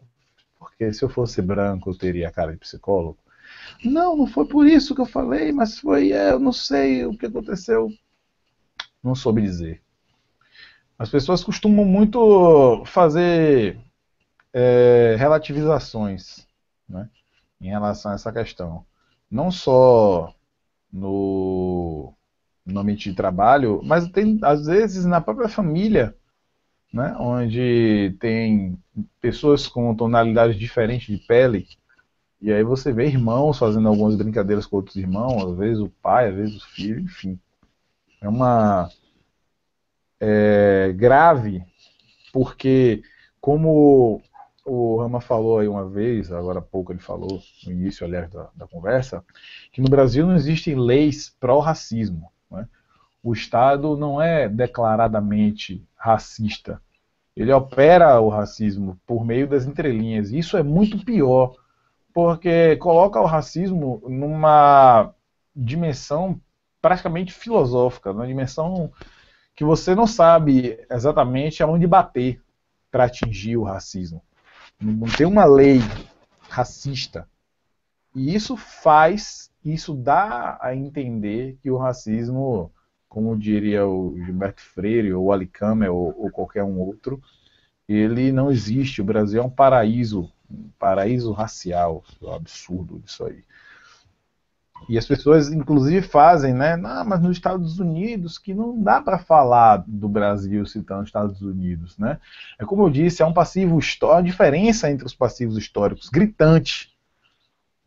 Porque se eu fosse branco eu teria cara de psicólogo. Não, não foi por isso que eu falei, mas foi, eu não sei o que aconteceu. Não soube dizer. As pessoas costumam muito fazer relativizações, né, em relação a essa questão. Não só no ambiente de trabalho, mas tem, às vezes, na própria família, né, onde tem pessoas com tonalidades diferentes de pele, e aí você vê irmãos fazendo algumas brincadeiras com outros irmãos, às vezes o pai, às vezes o filho, enfim. É uma grave, porque como o Rama falou aí uma vez, agora há pouco ele falou, no início, aliás, da conversa, que no Brasil não existem leis pró-racismo, né? O Estado não é declaradamente racista. Ele opera o racismo por meio das entrelinhas. E isso é muito pior, porque coloca o racismo numa dimensão praticamente filosófica, numa dimensão que você não sabe exatamente aonde bater para atingir o racismo. Não tem uma lei racista. E isso dá a entender que o racismo, como diria o Gilberto Freire, ou o Ali Campbell, ou qualquer um outro, ele não existe. O Brasil é um paraíso racial. É um absurdo disso aí. E as pessoas, inclusive, fazem, né? Não, mas nos Estados Unidos, que não dá para falar do Brasil citando os Estados Unidos, né? É como eu disse, é um passivo histórico, a diferença entre os passivos históricos, gritante.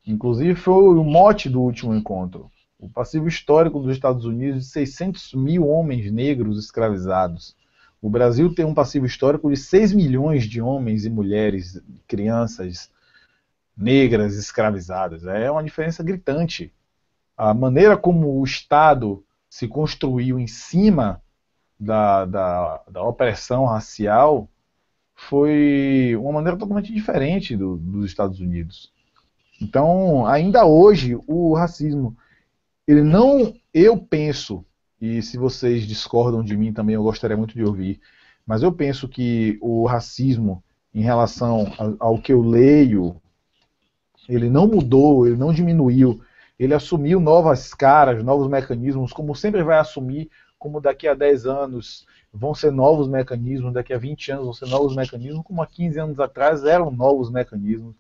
Inclusive, foi o mote do último encontro. O passivo histórico dos Estados Unidos de 600 mil homens negros escravizados. O Brasil tem um passivo histórico de 6 milhões de homens e mulheres, crianças negras escravizadas. É uma diferença gritante. A maneira como o Estado se construiu em cima da opressão racial foi uma maneira totalmente diferente dos Estados Unidos. Então, ainda hoje, o racismo ele não, eu penso, e se vocês discordam de mim também, eu gostaria muito de ouvir, mas eu penso que o racismo, em relação ao que eu leio, ele não mudou, ele não diminuiu, ele assumiu novas caras, novos mecanismos, como sempre vai assumir, como daqui a 10 anos vão ser novos mecanismos, daqui a 20 anos vão ser novos mecanismos, como há 15 anos atrás eram novos mecanismos.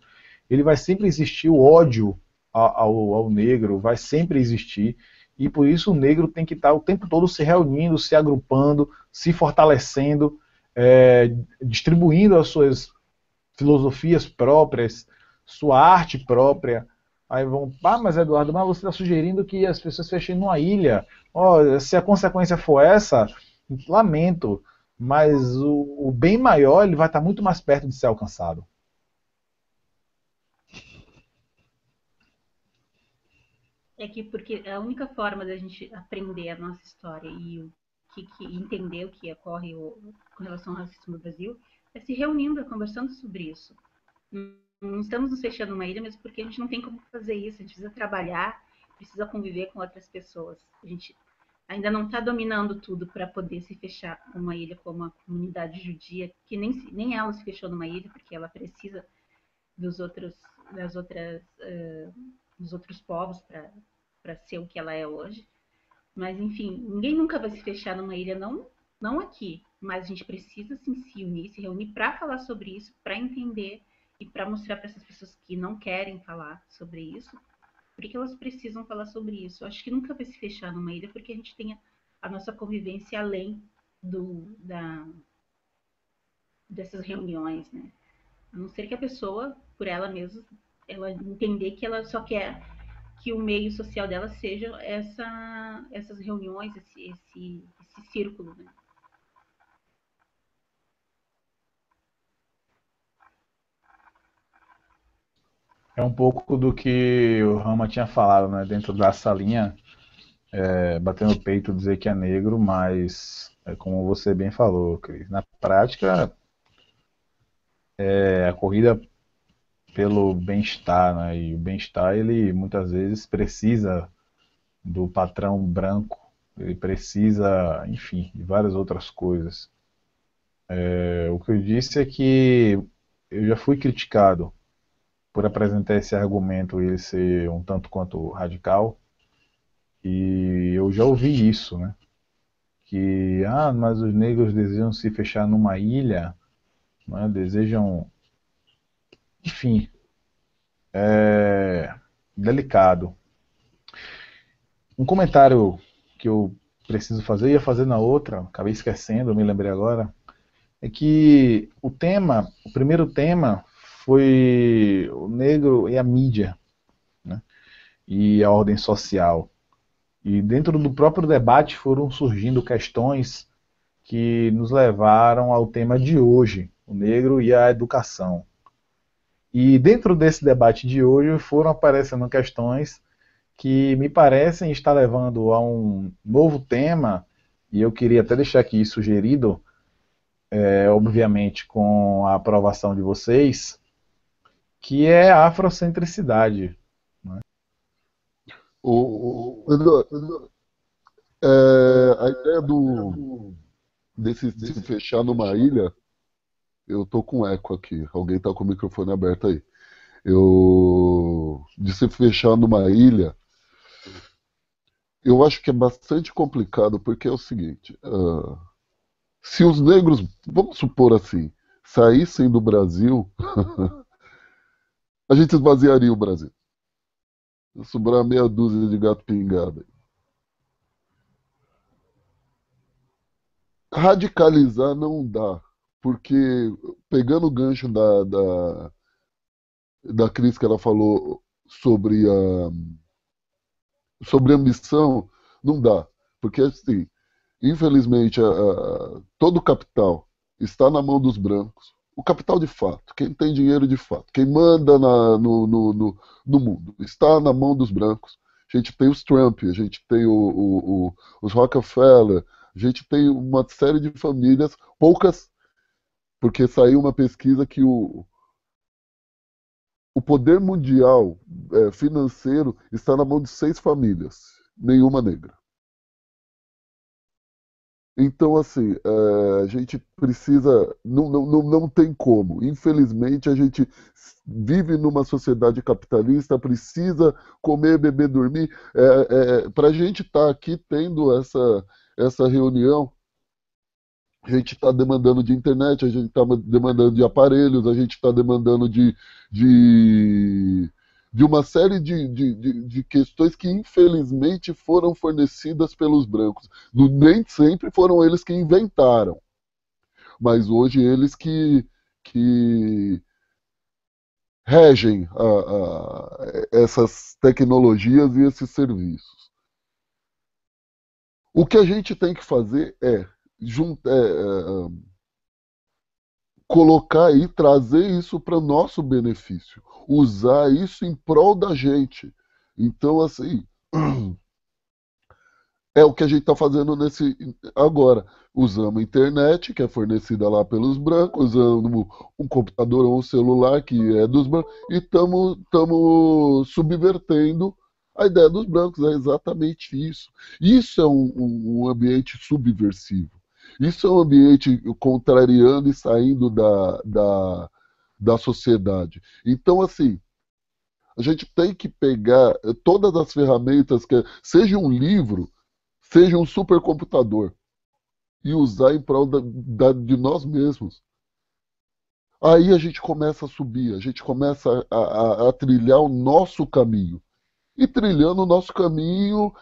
Ele vai sempre existir, o ódio ao negro vai sempre existir, e por isso o negro tem que estar o tempo todo se reunindo, se agrupando, se fortalecendo, distribuindo as suas filosofias próprias, sua arte própria. Aí vão, mas Eduardo, mas você está sugerindo que as pessoas fechem numa ilha. Oh, se a consequência for essa, lamento, mas o bem maior ele vai estar muito mais perto de ser alcançado. É que porque a única forma da gente aprender a nossa história e entender o que ocorre com relação ao racismo no Brasil é se reunindo, conversando sobre isso. Não estamos nos fechando numa ilha, mesmo porque a gente não tem como fazer isso. A gente precisa trabalhar, precisa conviver com outras pessoas. A gente ainda não está dominando tudo para poder se fechar numa ilha como a comunidade judia, que nem ela se fechou numa ilha, porque ela precisa dos outros, dos outros povos para ser o que ela é hoje. Mas, enfim, ninguém nunca vai se fechar numa ilha, não aqui. Mas a gente precisa sim, se unir, se reunir para falar sobre isso, para entender e para mostrar para essas pessoas que não querem falar sobre isso, porque elas precisam falar sobre isso. Eu acho que nunca vai se fechar numa ilha, porque a gente tem a nossa convivência além dessas reuniões, né? A não ser que a pessoa, por ela mesma, ela entender que ela só quer que o meio social dela seja essas reuniões, esse círculo, né? É um pouco do que o Rama tinha falado, né? Dentro da salinha, bater no peito, dizer que é negro, mas é como você bem falou, Cris. Na prática, a corrida pelo bem-estar, né? E o bem-estar, ele muitas vezes precisa do patrão branco, ele precisa, enfim, de várias outras coisas. O que eu disse é que eu já fui criticado por apresentar esse argumento e ele ser um tanto quanto radical, e eu já ouvi isso, né? Que, mas os negros desejam se fechar numa ilha, né? Desejam, enfim, delicado. Um comentário que eu preciso fazer, ia fazer na outra, acabei esquecendo, me lembrei agora, é que o primeiro tema foi o negro e a mídia, né? E a ordem social. E dentro do próprio debate foram surgindo questões que nos levaram ao tema de hoje, o negro e a educação. E dentro desse debate de hoje foram aparecendo questões que me parecem estar levando a um novo tema, e eu queria até deixar aqui sugerido, obviamente com a aprovação de vocês, que é a afrocentricidade. Eduardo, a ideia desse se fechar numa ilha, eu tô com eco aqui, alguém tá com o microfone aberto aí. De se fechar numa ilha, eu acho que é bastante complicado, porque é o seguinte, se os negros, vamos supor assim, saíssem do Brasil, a gente esvaziaria o Brasil. Sobrar meia dúzia de gato pingado. Radicalizar não dá, porque pegando o gancho da Cris que ela falou sobre ambição, não dá. Porque, assim, infelizmente, todo o capital está na mão dos brancos. O capital de fato, quem tem dinheiro de fato, quem manda no mundo, está na mão dos brancos. A gente tem os Trump, a gente tem os Rockefeller, a gente tem uma série de famílias, poucas, porque saiu uma pesquisa que o poder mundial financeiro está na mão de 6 famílias. nenhuma negra. Então, assim, a gente precisa. Não tem como. Infelizmente, a gente vive numa sociedade capitalista, precisa comer, beber, dormir. Para a gente estar aqui tendo essa reunião, a gente está demandando de internet, a gente está demandando de aparelhos, a gente está demandando de, de uma série de questões que, infelizmente, foram fornecidas pelos brancos. Nem sempre foram eles que inventaram, mas hoje eles que regem essas tecnologias e esses serviços. O que a gente tem que fazer é colocar e trazer isso para nosso benefício, usar isso em prol da gente. Então, assim, é o que a gente está fazendo agora. Usamos a internet, que é fornecida lá pelos brancos, usamos um computador ou um celular, que é dos brancos, e estamos subvertendo a ideia dos brancos. É exatamente isso. Isso é um ambiente subversivo. Isso é um ambiente contrariando e saindo da sociedade. Então, assim, a gente tem que pegar todas as ferramentas, seja um livro, seja um supercomputador, e usar em prol de nós mesmos. Aí a gente começa a subir, a gente começa a trilhar o nosso caminho. E trilhando o nosso caminho,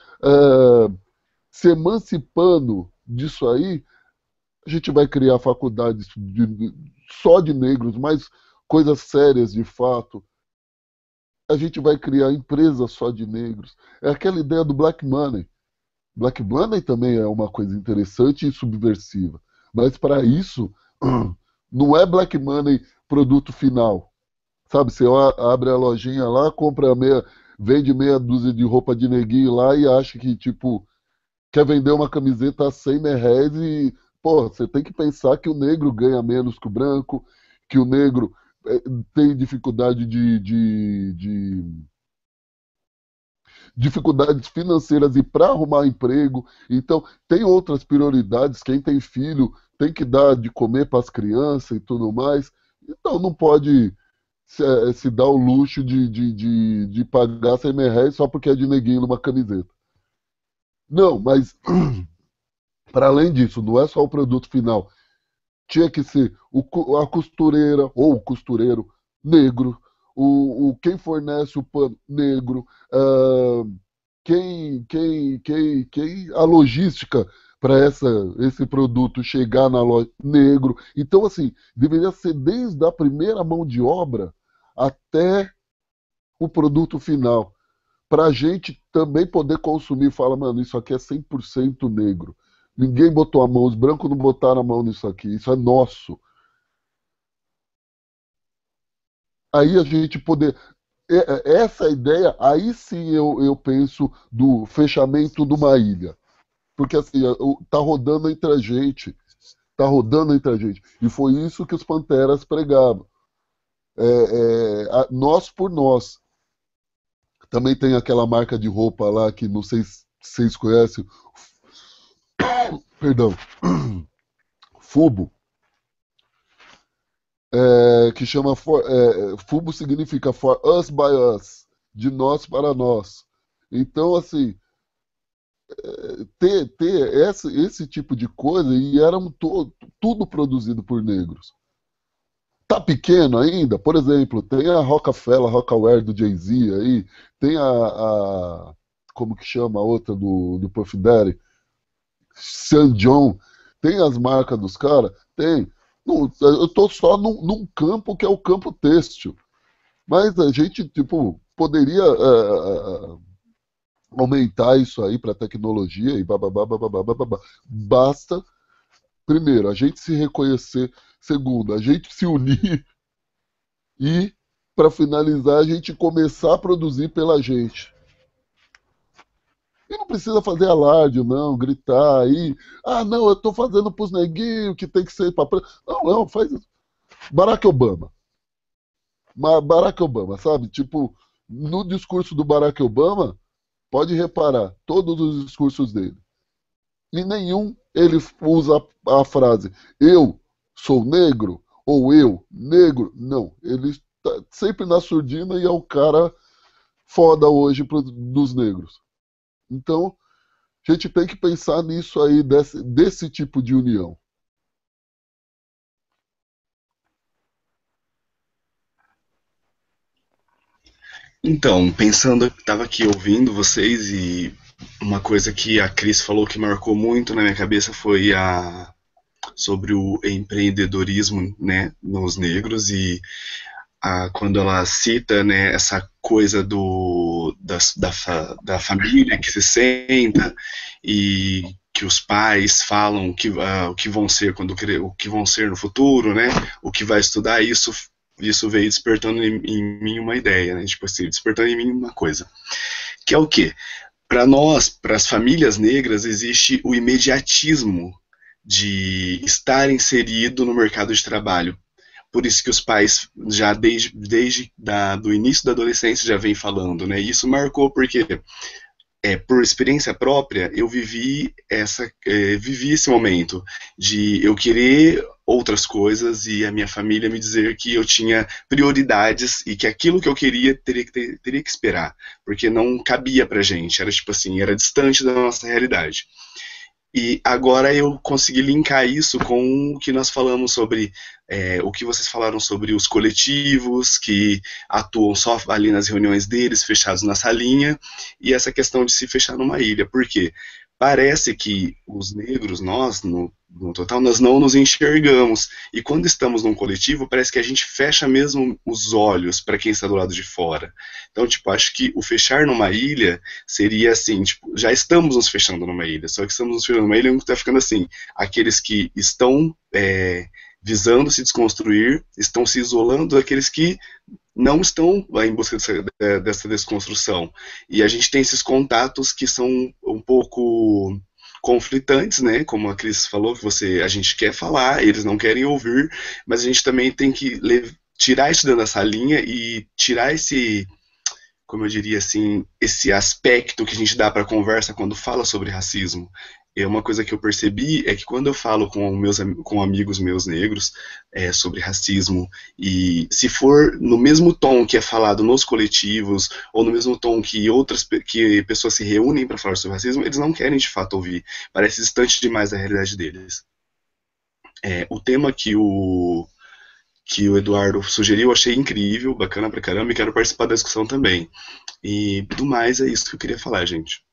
se emancipando disso aí, a gente vai criar faculdades só de negros, mas coisas sérias de fato. A gente vai criar empresas só de negros. É aquela ideia do black money. Black money também é uma coisa interessante e subversiva. Mas para isso, não é black money produto final. Sabe, você abre a lojinha lá, vende meia dúzia de roupa de neguinho lá e acha que, tipo, quer vender uma camiseta a 100 reais e, pô, você tem que pensar que o negro ganha menos que o branco, que o negro tem dificuldade dificuldades financeiras e para arrumar emprego. Então, tem outras prioridades. Quem tem filho tem que dar de comer para as crianças e tudo mais. Então, não pode se dar o luxo de pagar 100 reais só porque é de neguinho numa camiseta. Não, mas para além disso, não é só o produto final. Tinha que ser a costureira ou o costureiro negro, quem fornece o pano negro, a logística para esse produto chegar na loja negro. Então, assim, deveria ser desde a primeira mão de obra até o produto final. Para a gente também poder consumir e falar, mano, isso aqui é 100% negro. Ninguém botou a mão, os brancos não botaram a mão nisso aqui, isso é nosso. Aí a gente poder. Essa ideia, aí sim eu penso do fechamento de uma ilha. Porque assim, tá rodando entre a gente. Tá rodando entre a gente. E foi isso que os Panteras pregavam. Nós por nós. Também tem aquela marca de roupa lá que não sei se vocês conhecem. Perdão. Fubo. Que chama Fubo significa For Us by Us, de nós para nós. Então, assim, ter esse tipo de coisa, e eram tudo produzido por negros. Tá pequeno ainda? Por exemplo, tem a Rockefeller, Rockaware do Jay-Z aí, tem como que chama a outra do Puff Daddy? Sean John, tem as marcas dos caras? Tem. Eu tô só num campo que é o campo têxtil. Mas a gente, tipo, poderia aumentar isso aí para tecnologia e bababá, bababá, bababá. Basta, primeiro, a gente se reconhecer. Segundo, a gente se unir. E, para finalizar, a gente começar a produzir pela gente. E não precisa fazer alarde, não, gritar aí. Ah, não, eu tô fazendo pros neguinhos que tem que ser para. Não, faz isso. Barack Obama. Barack Obama, sabe? Tipo, no discurso do Barack Obama, pode reparar, todos os discursos dele. Em nenhum ele usa a frase eu sou negro ou eu negro. Não, ele está sempre na surdina e é o cara foda hoje dos negros. Então, a gente tem que pensar nisso aí, desse tipo de união. Então, pensando, eu estava aqui ouvindo vocês e uma coisa que a Cris falou que marcou muito na minha cabeça foi sobre o empreendedorismo, né, nos negros e quando ela cita, né, essa coisa da família que se senta e que os pais falam o que vão ser o que vão ser no futuro, né, o que vai estudar, isso veio despertando em mim uma ideia, né, tipo assim, despertando em mim uma coisa, que é o quê? Para nós, para as famílias negras, existe o imediatismo de estar inserido no mercado de trabalho. Por isso que os pais já desde do início da adolescência já vem falando, né? E isso marcou porque por experiência própria eu vivi esse momento de eu querer outras coisas e a minha família me dizer que eu tinha prioridades e que aquilo que eu queria teria que esperar, porque não cabia pra gente, era tipo assim, era distante da nossa realidade. E agora eu consegui linkar isso com o que nós falamos sobre, o que vocês falaram sobre os coletivos que atuam só ali nas reuniões deles, fechados na salinha, e essa questão de se fechar numa ilha. Por quê? Parece que os negros, nós, no total, nós não nos enxergamos. E quando estamos num coletivo, parece que a gente fecha mesmo os olhos para quem está do lado de fora. Então, tipo, acho que o fechar numa ilha seria assim, tipo, já estamos nos fechando numa ilha, só que estamos nos fechando numa ilha e está ficando assim, aqueles que estão visando se desconstruir, estão se isolando daqueles que não estão em busca dessa desconstrução. E a gente tem esses contatos que são um pouco conflitantes, né? Como a Cris falou, a gente quer falar, eles não querem ouvir, mas a gente também tem que tirar isso dessa linha e tirar esse, como eu diria assim, esse aspecto que a gente dá para a conversa quando fala sobre racismo. É uma coisa que eu percebi é que quando eu falo com amigos meus negros sobre racismo, e se for no mesmo tom que é falado nos coletivos, ou no mesmo tom que pessoas se reúnem para falar sobre racismo, eles não querem de fato ouvir. Parece distante demais da realidade deles. O tema que o Eduardo sugeriu, eu achei incrível, bacana pra caramba, e quero participar da discussão também. E do mais, é isso que eu queria falar, gente.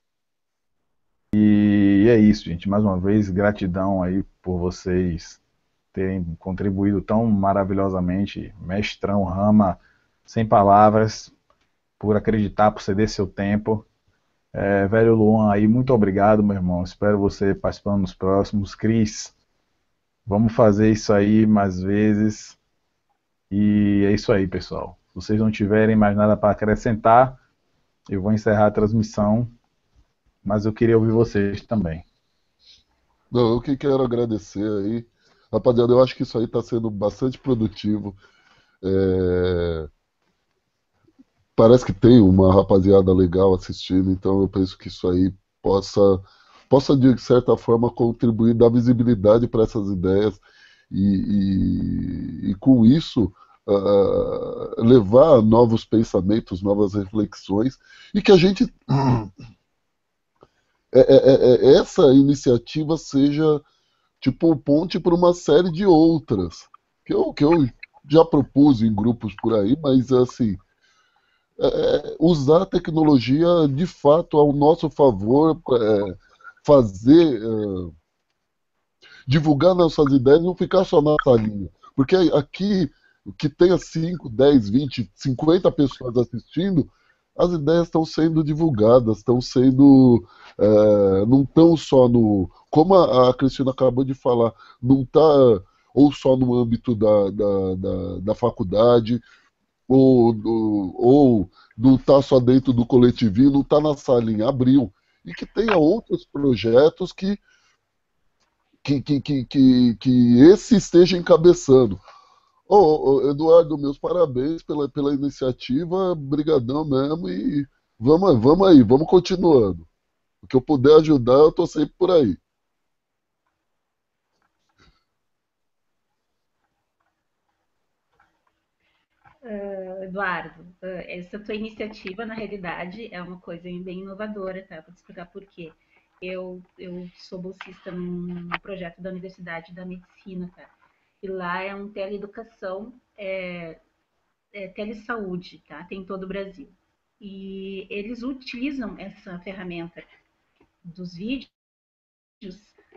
E é isso, gente. Mais uma vez, gratidão aí por vocês terem contribuído tão maravilhosamente. Mestrão, Rama, sem palavras, por acreditar, por ceder seu tempo. Velho Luan aí, muito obrigado, meu irmão. Espero você participando nos próximos. Cris, vamos fazer isso aí mais vezes. E é isso aí, pessoal. Se vocês não tiverem mais nada para acrescentar, eu vou encerrar a transmissão, mas eu queria ouvir vocês também. Não, eu que quero agradecer aí. Rapaziada, eu acho que isso aí está sendo bastante produtivo. Parece que tem uma rapaziada legal assistindo, então eu penso que isso aí possa de certa forma, contribuir, dar visibilidade para essas ideias e com isso levar novos pensamentos, novas reflexões e que a gente essa iniciativa seja tipo ponte para uma série de outras que eu já propus em grupos por aí, mas assim usar a tecnologia de fato ao nosso favor, fazer divulgar nossas ideias e não ficar só na salinha. Porque aqui, que tenha 5, 10, 20, 50 pessoas assistindo, as ideias estão sendo divulgadas, estão sendo. Não estão só no. Como a Cristina acabou de falar, não está ou só no âmbito da faculdade, ou não está só dentro do coletivinho, não está na salinha, abriu. E que tenha outros projetos que esse esteja encabeçando. Eduardo, meus parabéns pela iniciativa, brigadão mesmo, e Vamos aí, vamos continuando. O que eu puder ajudar, eu tô sempre por aí. Eduardo, essa tua iniciativa, na realidade, é uma coisa bem inovadora, tá? Vou te explicar por quê. Eu sou bolsista num projeto da Universidade da Medicina, tá? E lá é um teleeducação, telesaúde, tá? Tem em todo o Brasil. E eles utilizam essa ferramenta dos vídeos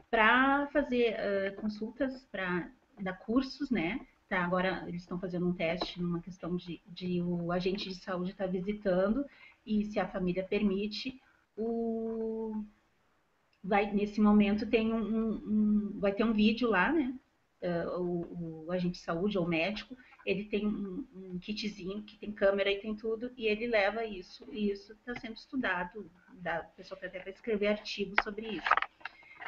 para fazer consultas, para dar cursos, né? Tá, agora eles estão fazendo um teste numa questão de o agente de saúde estar visitando e se a família permite, nesse momento tem vai ter um vídeo lá, né? O agente de saúde ou médico, ele tem um kitzinho que tem câmera e tem tudo, e ele leva isso, e isso está sendo estudado. O pessoal está até para escrever artigos sobre isso.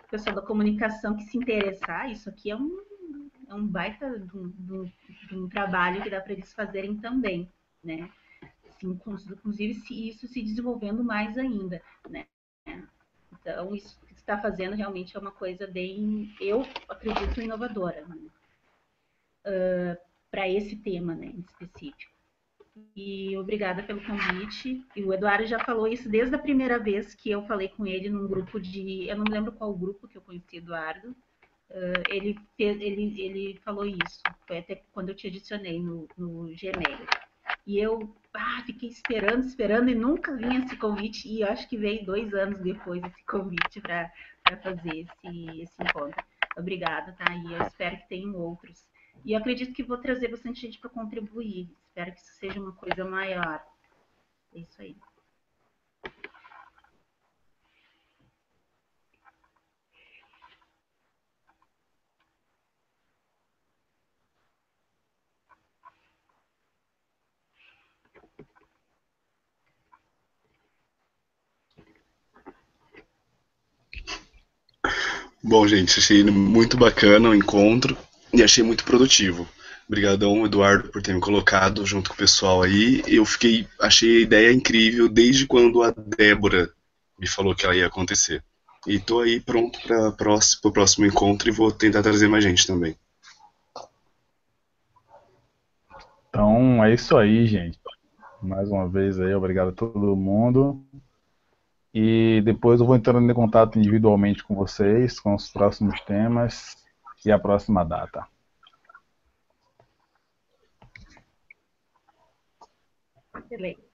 O pessoal da comunicação que se interessar, isso aqui é um baita de um trabalho que dá para eles fazerem também, né? Assim, inclusive, se isso se desenvolvendo mais ainda, né? Então, isso que está fazendo realmente é uma coisa bem, eu acredito, inovadora, né? Para esse tema, né, em específico. E obrigada pelo convite. E o Eduardo já falou isso desde a primeira vez que eu falei com ele num grupo de. Eu não me lembro qual grupo que eu conheci Eduardo. Ele falou isso. Foi até quando eu te adicionei no Gmail. E eu fiquei esperando e nunca vinha esse convite. E eu acho que veio 2 anos depois esse convite para fazer esse encontro. Obrigada, tá? E eu espero que tenham outros. E eu acredito que vou trazer bastante gente para contribuir. Espero que isso seja uma coisa maior. É isso aí. Bom, gente, achei muito bacana o encontro e achei muito produtivo. Obrigadão, Eduardo, por ter me colocado junto com o pessoal aí. Achei a ideia incrível desde quando a Débora me falou que ela ia acontecer. E tô aí pronto para o próximo encontro e vou tentar trazer mais gente também. Então é isso aí, gente. Mais uma vez aí, obrigado a todo mundo. E depois eu vou entrando em contato individualmente com vocês, com os próximos temas e a próxima data. Beleza.